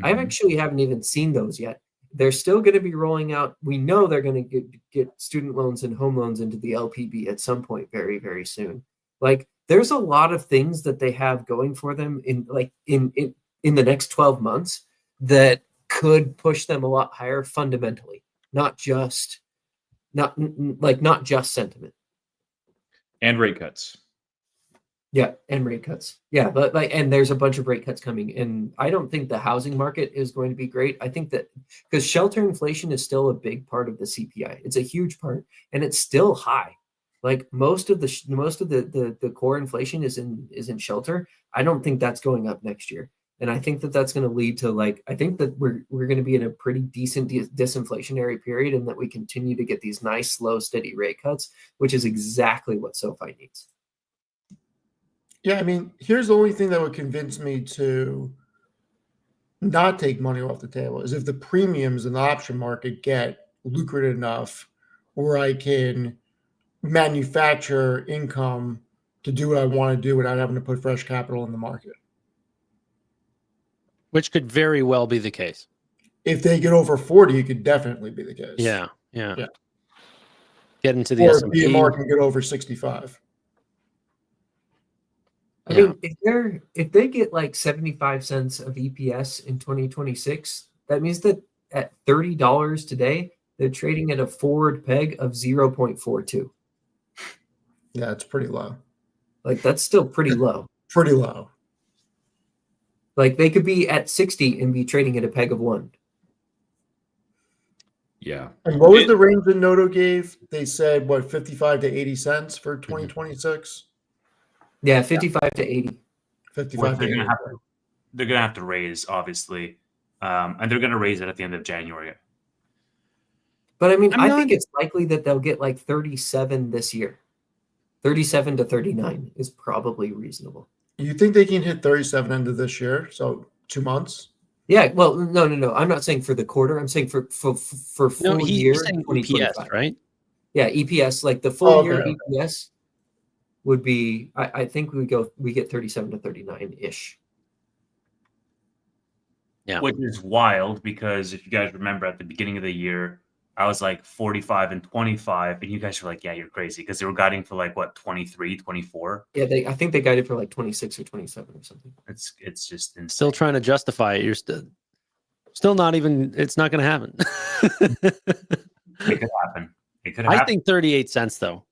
I Mhm. actually haven't even seen those yet. They're still going to be rolling out. We know they're going to get student loans and home loans into the LPB at some point very, very soon. Like there's a lot of things that they have going for them in the next 12 months that could push them a lot higher fundamentally, not just sentiment. And rate cuts. Yeah, and rate cuts. Yeah, but and there's a bunch of rate cuts coming, and I don't think the housing market is going to be great. I think that because shelter inflation is still a big part of the CPI, it's a huge part, and it's still high. Like most of the core inflation is in shelter. I don't think that's going up next year, and I think that that's going to lead to I think that we're going to be in a pretty decent disinflationary period, and that we continue to get these nice, slow, steady rate cuts, which is exactly what SoFi needs. Yeah, I mean, here's the only thing that would convince me to not take money off the table is if the premiums in the option market get lucrative enough where I can manufacture income to do what I want to do without having to put fresh capital in the market. Which could very well be the case. If they get over 40, it could definitely be the case. Yeah. Yeah. Get into the Or if S&P. BMR can get over 65. I mean, if they get like 75 cents of EPS in 2026, that means that at $30 today, they're trading at a forward peg of 0.42. Yeah, it's pretty low. Like that's still pretty low. Pretty low. Like they could be at 60 and be trading at a peg of 1. Yeah. And what was the range that Noto gave? They said, 55 to 80 cents for 2026? Yeah, 55 to 80. 55 to 80. They're gonna have to raise, obviously, and they're gonna raise it at the end of January. But I mean, I think it's likely that they'll get like 37 this year. 37 to 39 is probably reasonable. You think they can hit 37 end of this year? So 2 months? Yeah, well, no. I'm not saying for the quarter. I'm saying for full year. He's saying EPS, right? Yeah, EPS, like the full year okay. EPS would be. I think we get 37 to 39 ish. Yeah, which is wild because if you guys remember at the beginning of the year, I was like 45 and 25, and you guys were like, "Yeah, you're crazy," because they were guiding for like what 23, 24. Yeah, I think they guided for like 26 or 27 or something. It's just insane. Still trying to justify it. You're still not even. It's not going to happen. It could happen. It could happen. I think 38 cents though.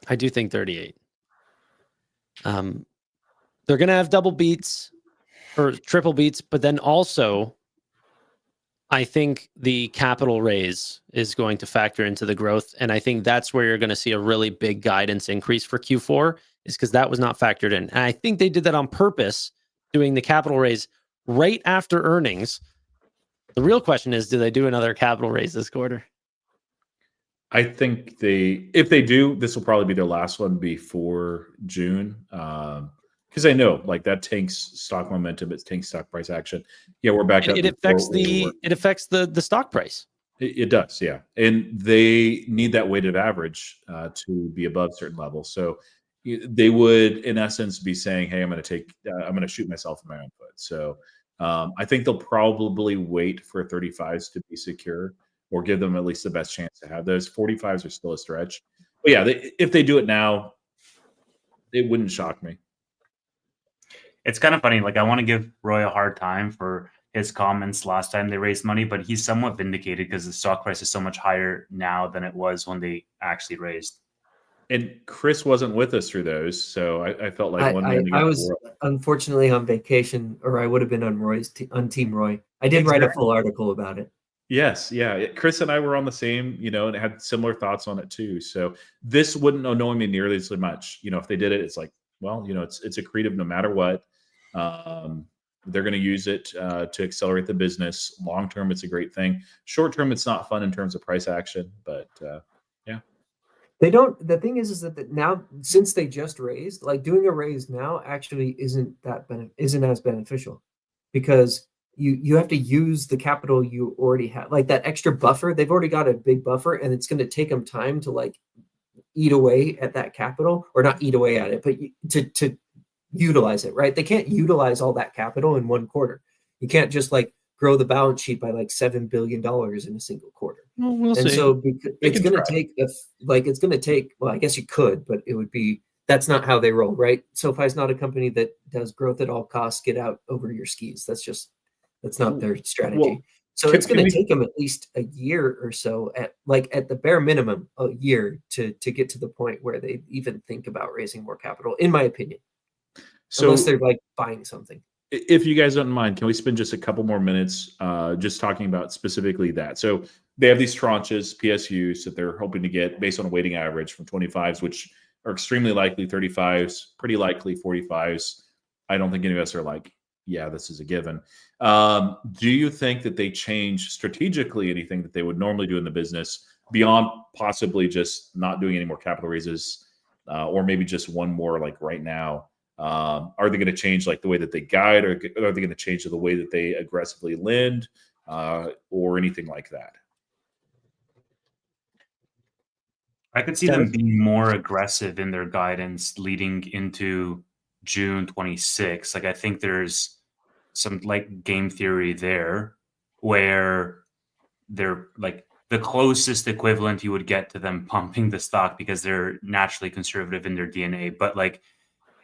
I do think 38. They're going to have double beats or triple beats, but then also I think the capital raise is going to factor into the growth. And I think that's where you're going to see a really big guidance increase for Q4 is because that was not factored in. And I think they did that on purpose, doing the capital raise right after earnings. The real question is, do they do another capital raise this quarter? I think if they do, this will probably be their last one before June. Because I know like that tanks stock momentum, it tanks stock price action. Yeah, we're back up. It affects the stock price. It does, yeah. And they need that weighted average to be above certain levels. So they would, in essence, be saying, "Hey, I'm going to shoot myself in my own foot." So I think they'll probably wait for 35s to be secure, or give them at least the best chance to have those. 45s are still a stretch. But yeah, if they do it now, it wouldn't shock me. It's kind of funny. Like, I want to give Roy a hard time for his comments last time they raised money, but he's somewhat vindicated because the stock price is so much higher now than it was when they actually raised. And Chris wasn't with us through those, so I felt like one man I against the was world. unfortunately on vacation, or I would have been on on Team Roy. I did write a full article about it. Yes, yeah. Chris and I were on the same, and had similar thoughts on it too. So this wouldn't annoy me nearly as much. If they did it, it's like, well, it's accretive no matter what. They're going to use it to accelerate the business. Long term, it's a great thing. Short term, it's not fun in terms of price action, but yeah. They don't. The thing is that now, since they just raised, like doing a raise now actually isn't as beneficial, because you have to use the capital you already have, like that extra buffer. They've already got a big buffer, and it's going to take them time to like eat away at that capital, or not eat away at it, but to utilize it. Right? They can't utilize all that capital in one quarter. You can't just like grow the balance sheet by like $7 billion in a single quarter. Well, we'll And see. so it's can going try. to take it's going to take, well, I guess you could, but it would be, that's not how they roll, right? SoFi is not a company that does growth at all costs, get out over your skis. That's not their strategy. Well, So can- it's going can to we- take them at least a year or so, at the bare minimum, a year to get to the point where they even think about raising more capital, in my opinion, So unless they're like buying something. if you guys don't mind, can we spend just a couple more minutes just talking about specifically that? So they have these tranches, PSUs, that they're hoping to get based on a weighting average from 25s, which are extremely likely 35s, pretty likely 45s. I don't think any of us are like, yeah, this is a given. Do you think that they change strategically anything that they would normally do in the business beyond possibly just not doing any more capital raises, or maybe just one more like right now? Are they going to change like the way that they guide, or are they going to change the way that they aggressively lend, or anything like that? I could see them being more aggressive in their guidance leading into June 26. Like, I think there's some like game theory there where they're like the closest equivalent you would get to them pumping the stock, because they're naturally conservative in their DNA. But like,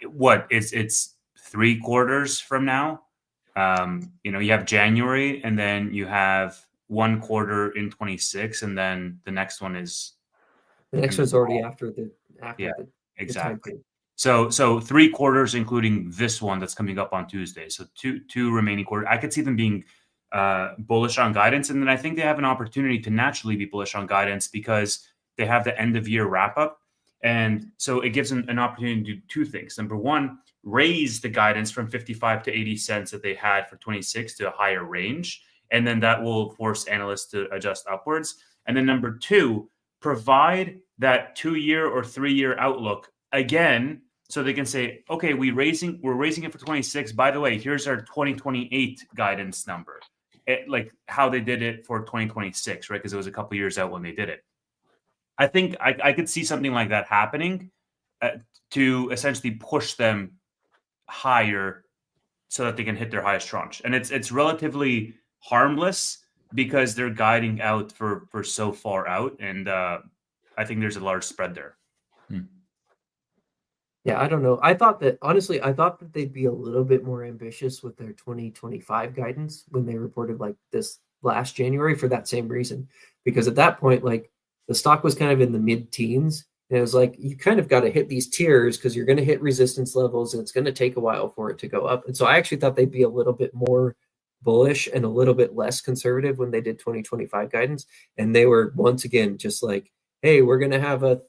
it's 3 quarters from now. You have January, and then you have 1 quarter in 26, and then the next one is The next one's already after the Yeah, the time exactly. frame. So 3 quarters, including this one that's coming up on Tuesday. So two remaining quarters. I could see them being bullish on guidance, and then I think they have an opportunity to naturally be bullish on guidance because they have the end of year wrap up, and so it gives them an opportunity to do 2 things. Number one, raise the guidance from 55 to 80 cents that they had for 26 to a higher range, and then that will force analysts to adjust upwards. And then number 2, provide that 2-year or 3-year outlook again, so they can say, okay, we're raising it for 26. By the way, here's our 2028 guidance number. Like how they did it for 2026, right? Because it was a couple years out when they did it. I think I could see something like that happening to essentially push them higher so that they can hit their highest tranche. And it's relatively harmless because they're guiding out for so far out, and I think there's a large spread there. Yeah, I don't know. I thought that they'd be a little bit more ambitious with their 2025 guidance when they reported like this last January, for that same reason. Because at that point, like the stock was kind of in the mid-teens, and it was like, you kind of got to hit these tiers because you're going to hit resistance levels, and it's going to take a while for it to go up. And so I actually thought they'd be a little bit more bullish and a little bit less conservative when they did 2025 guidance. And they were once again just like, hey, we're going to have a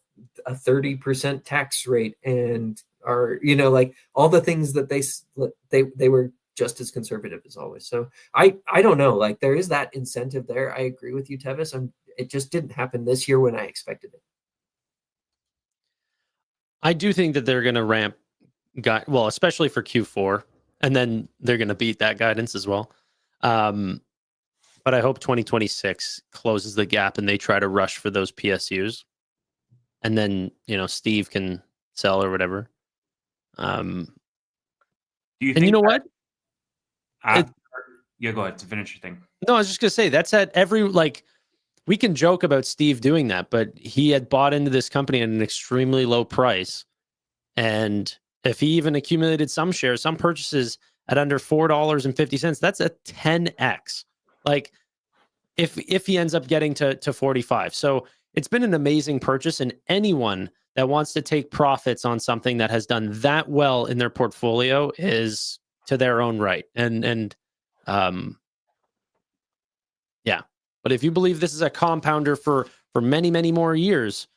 30% tax rate, and like all the things that they were just as conservative as always. So I don't know, like there is that incentive there. I agree with you, Tevis. It just didn't happen this year when I expected it. I do think that they're going to ramp, especially for Q4, and then they're going to beat that guidance as well. But I hope 2026 closes the gap and they try to rush for those PSUs, and then Steve can sell or whatever. Do you And think you know what? Yeah, go ahead to finish your thing. No, I was just gonna say that's at every we can joke about Steve doing that, but he had bought into this company at an extremely low price. And if he even accumulated some shares, some purchases at under $4.50, that's a 10x. Like if he ends up getting to 45. So it's been an amazing purchase, and anyone that wants to take profits on something that has done that well in their portfolio is to their own right. Yeah. But if you believe this is a compounder for many, many more years,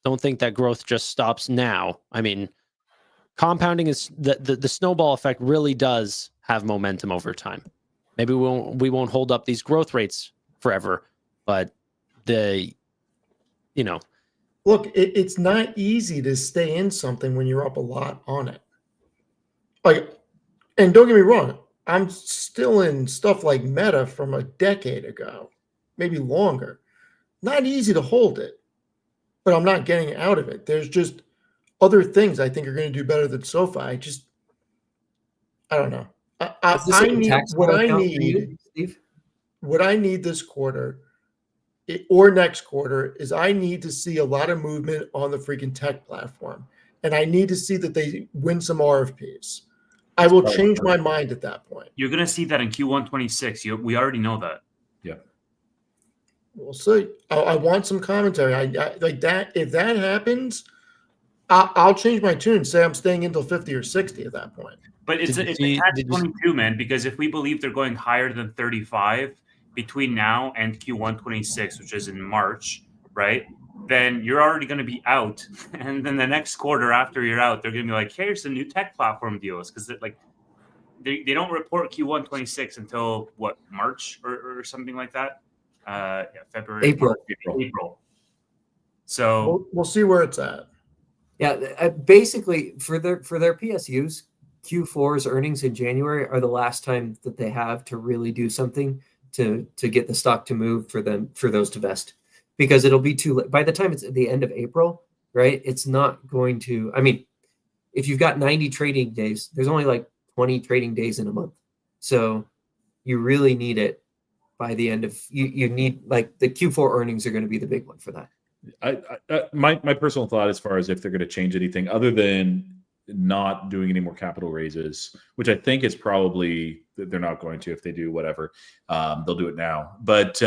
don't think that growth just stops now. I mean, compounding is the snowball effect really does have momentum over time. Maybe we won't hold up these growth rates forever, but Look, it's not easy to stay in something when you're up a lot on it. Like, and don't get me wrong, I'm still in stuff like Meta from a decade ago, maybe longer. Not easy to hold it, but I'm not getting out of it. There's just other things I think are going to do better than SoFi. I don't know. Is this I a need taxable account for you, Steve? what I need this quarter or next quarter is I need to see a lot of movement on the freaking tech platform. And I need to see that they win some RFPs. I will change my mind at that point. You're going to see that in Q1 26. We already know that. Yeah. We'll see. I want some commentary. I like that. If that happens, I'll change my tune. Say I'm staying until 50 or 60 at that point. But it's a catch-22, man, because if we believe they're going higher than 35 between now and Q1 26, which is in March, right? Then you're already going to be out. And then the next quarter after you're out, they're going to be like, here's some new tech platform deals. Because they don't report Q1 26 until, what, March or something like that? February. April. So we'll see where it's at. Yeah, basically for their PSUs, Q4's earnings in January are the last time that they have to really do something to get the stock to move for those to vest, because it'll be too late by the time it's at the end of April, right? It's not going to. I mean, if you've got 90 trading days, there's only like 20 trading days in a month, so you really need it by the end of you need, like, the Q4 earnings are going to be the big one for that. My personal thought, as far as if they're going to change anything other than not doing any more capital raises, which I think is probably they're not going to. If they do, whatever, they'll do it now. But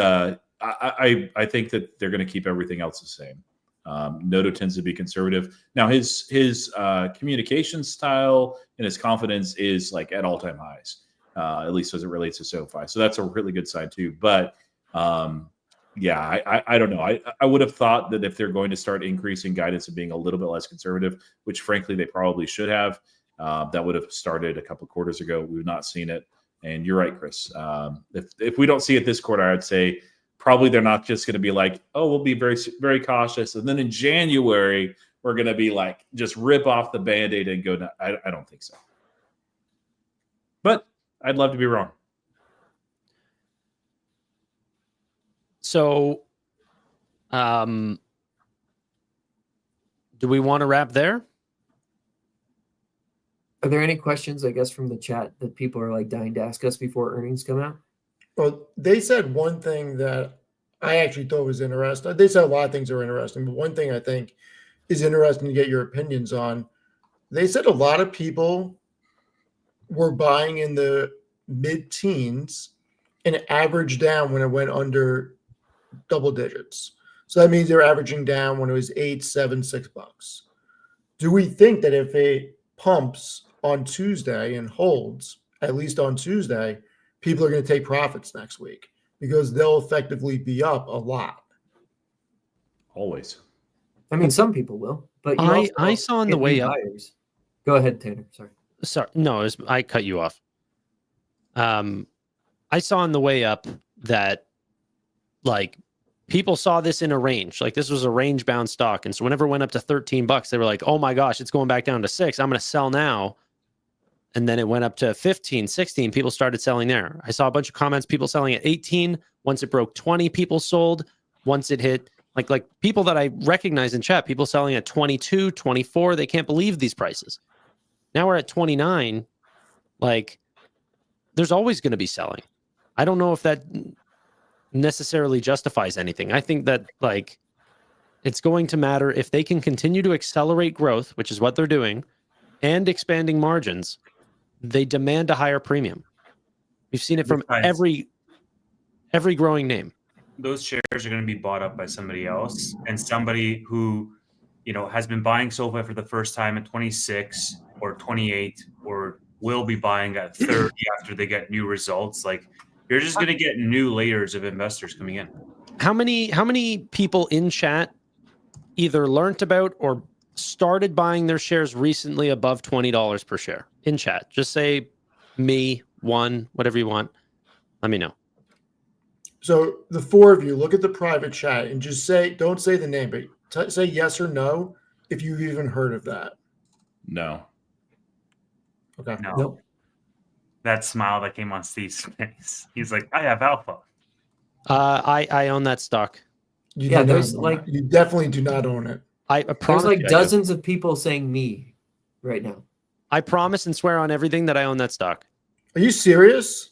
I think that they're going to keep everything else the same. Noto tends to be conservative. Now his communication style and his confidence is like at all-time highs, at least as it relates to SoFi. So that's a really good side too. But I don't know. I would have thought that if they're going to start increasing guidance and being a little bit less conservative, which frankly they probably should have, that would have started a couple of quarters ago. We've not seen it. And you're right, Chris. If we don't see it this quarter, I'd say probably they're not just going to be like, oh, we'll be very, very cautious. And then in January, we're going to be like, just rip off the Band-Aid and go. I don't think so. But I'd love to be wrong. So, do we want to wrap there? Are there any questions, I guess, from the chat that people are like dying to ask us before earnings come out? Well, they said one thing that I actually thought was interesting. They said a lot of things are interesting, but one thing I think is interesting to get your opinions on. They said a lot of people were buying in the mid-teens and averaged down when it went under double digits. So that means they're averaging down when it was $8, $7, $6. Do we think that if it pumps on Tuesday and holds, at least on Tuesday, people are going to take profits next week because they'll effectively be up a lot? Always. I mean, some people will, but I saw on the way up. Buyers. Go ahead, Tanner. Sorry, no, I cut you off. I saw on the way up that, like, people saw this in a range. Like, this was a range bound stock. And so whenever it went up to $13, they were like, oh my gosh, it's going back down to $6. I'm going to sell now. And then it went up to 15, 16. People started selling there. I saw a bunch of comments, people selling at 18. Once it broke 20, people sold. Once it hit, like people that I recognize in chat, people selling at 22, 24. They can't believe these prices. Now we're at 29. Like, there's always going to be selling. I don't know if that necessarily justifies anything. I think that, like, it's going to matter if they can continue to accelerate growth, which is what they're doing, and expanding margins. They demand a higher premium. We've seen it from every growing name. Those shares are going to be bought up by somebody else, and somebody who has been buying SoFi for the first time at 26 or 28, or will be buying at 30 after they get new results, like you're just going to get new layers of investors coming in. How many people in chat either learned about or started buying their shares recently above $20 per share in chat? Just say me, one, whatever you want. Let me know. So the four of you, look at the private chat and just don't say the name, but say yes or no if you've even heard of that. No. Okay. No. Nope. That smile that came on Steve's face. He's like, I have alpha. I own that stock. You Yeah, do not there's, own like- it. You definitely do not own it. I There's promise. like you I do. dozens of people saying me right now. I promise and swear on everything that I own that stock. Are you serious?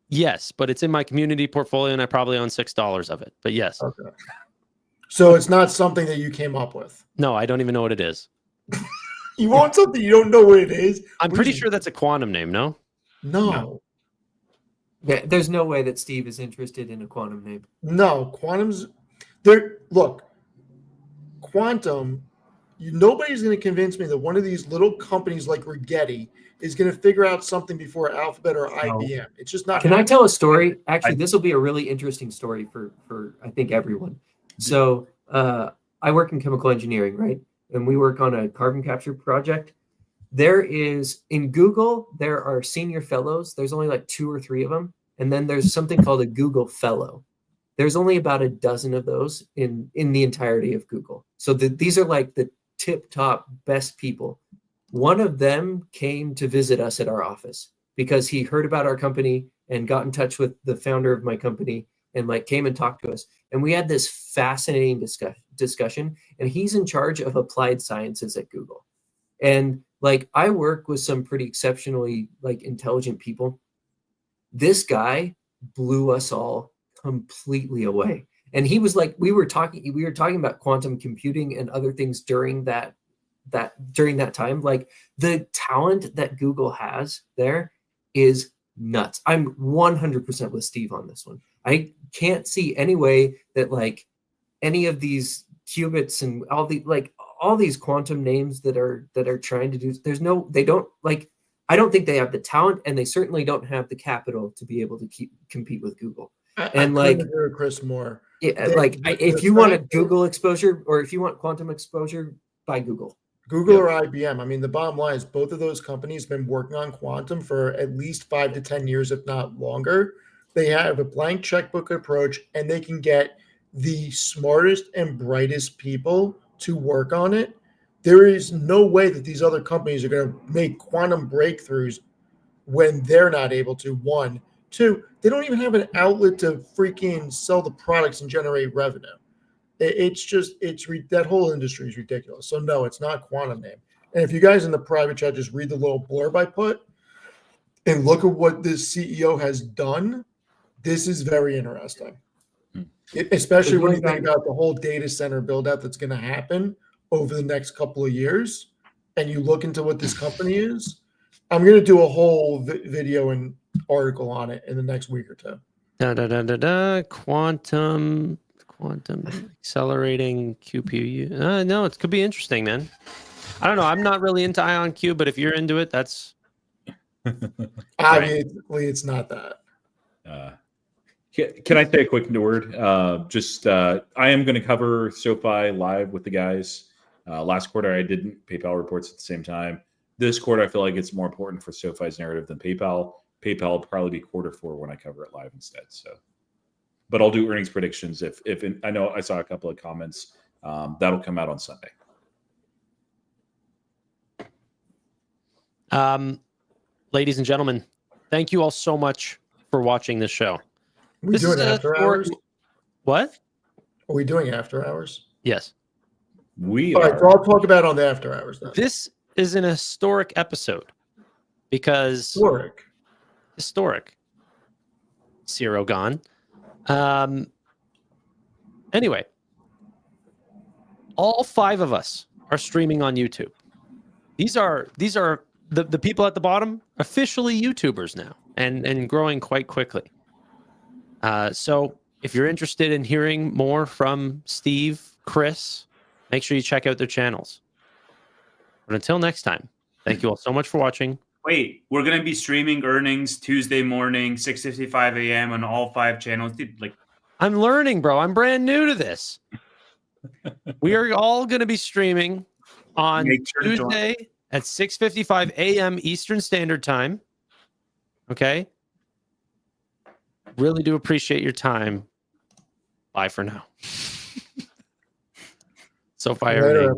Yes, but it's in my community portfolio, and I probably own $6 of it. But yes, Okay. So it's not something that you came up with. no, I don't even know what it is. You want something you don't know what it is? I'm pretty sure that's a quantum name. No, No. Yeah, there's no way that Steve is interested in a quantum name. No, quantum's there. Look, quantum. Nobody's going to convince me that one of these little companies like Rigetti is going to figure out something before Alphabet or IBM. It's just not. Can I tell a story? Actually, this will be a really interesting story for I think everyone. So I work in chemical engineering, right? And we work on a carbon capture project. There is in Google, there are senior fellows. There's only like 2 or 3 of them. And then there's something called a Google Fellow. There's only about a dozen of those in the entirety of Google. So these are like the tip top best people. One of them came to visit us at our office because he heard about our company and got in touch with the founder of my company and like came and talked to us. And we had this fascinating discussion. And he's in charge of applied sciences at Google. And like I work with some pretty exceptionally like intelligent people. This guy blew us all completely away. And he was like, we were talking about quantum computing and other things during that time. Like the talent that Google has there is nuts. I'm 100% with Steve on this one. I can't see any way that like any of these qubits and all these quantum names that are trying to do, I don't think they have the talent, and they certainly don't have the capital to be able to compete with Google. I And couldn't like, agree with Chris more. yeah, They- like the if you want a fact that- Google exposure or if you want quantum exposure, buy Google. Google Yep. or IBM. I mean, the bottom line is both of those companies have been working on quantum for at least 5 to 10 years, if not longer. They have a blank checkbook approach, and they can get the smartest and brightest people to work on it. There is no way that these other companies are going to make quantum breakthroughs when they're not able to. 1, 2, they don't even have an outlet to freaking sell the products and generate revenue. That whole industry is ridiculous. So no, it's not quantum name. And if you guys in the private chat just read the little blurb I put and look at what this CEO has done, this is very interesting. Especially when you think about the whole data center build out that's going to happen over the next couple of years, and you look into what this company is. I'm going to do a whole video and article on it in the next week or 2. Quantum accelerating QPU. No, it could be interesting, man. I don't know. I'm not really into IonQ, but if you're into it, that's Obviously, it's not that. Can I say a quick word? I am going to cover SoFi live with the guys. Last quarter, I didn't. PayPal reports at the same time. This quarter, I feel like it's more important for SoFi's narrative than PayPal. PayPal will probably be Q4 when I cover it live instead. So, but I'll do earnings predictions if I know I saw a couple of comments. That'll come out on Sunday. Ladies and gentlemen, thank you all so much for watching this show. Are we doing after hours? What? Are we doing after hours? Yes. We All are. right, so I'll talk about it on the after hours then. This is an historic episode because historic. Zero gone. Anyway, all 5 of us are streaming on YouTube. These are the people at the bottom, officially YouTubers now, and growing quite quickly. So if you're interested in hearing more from Steve, Chris, make sure you check out their channels. But until next time, thank you all so much for watching. Wait, we're gonna be streaming earnings Tuesday morning, 6:55 a.m. on all 5 channels. Dude, like, I'm learning, bro. I'm brand new to this. We are all going to be streaming on Make sure to join. Tuesday at 6:55 a.m. Eastern Standard Time. Okay? Really do appreciate your time. Bye for now. So fire. Later,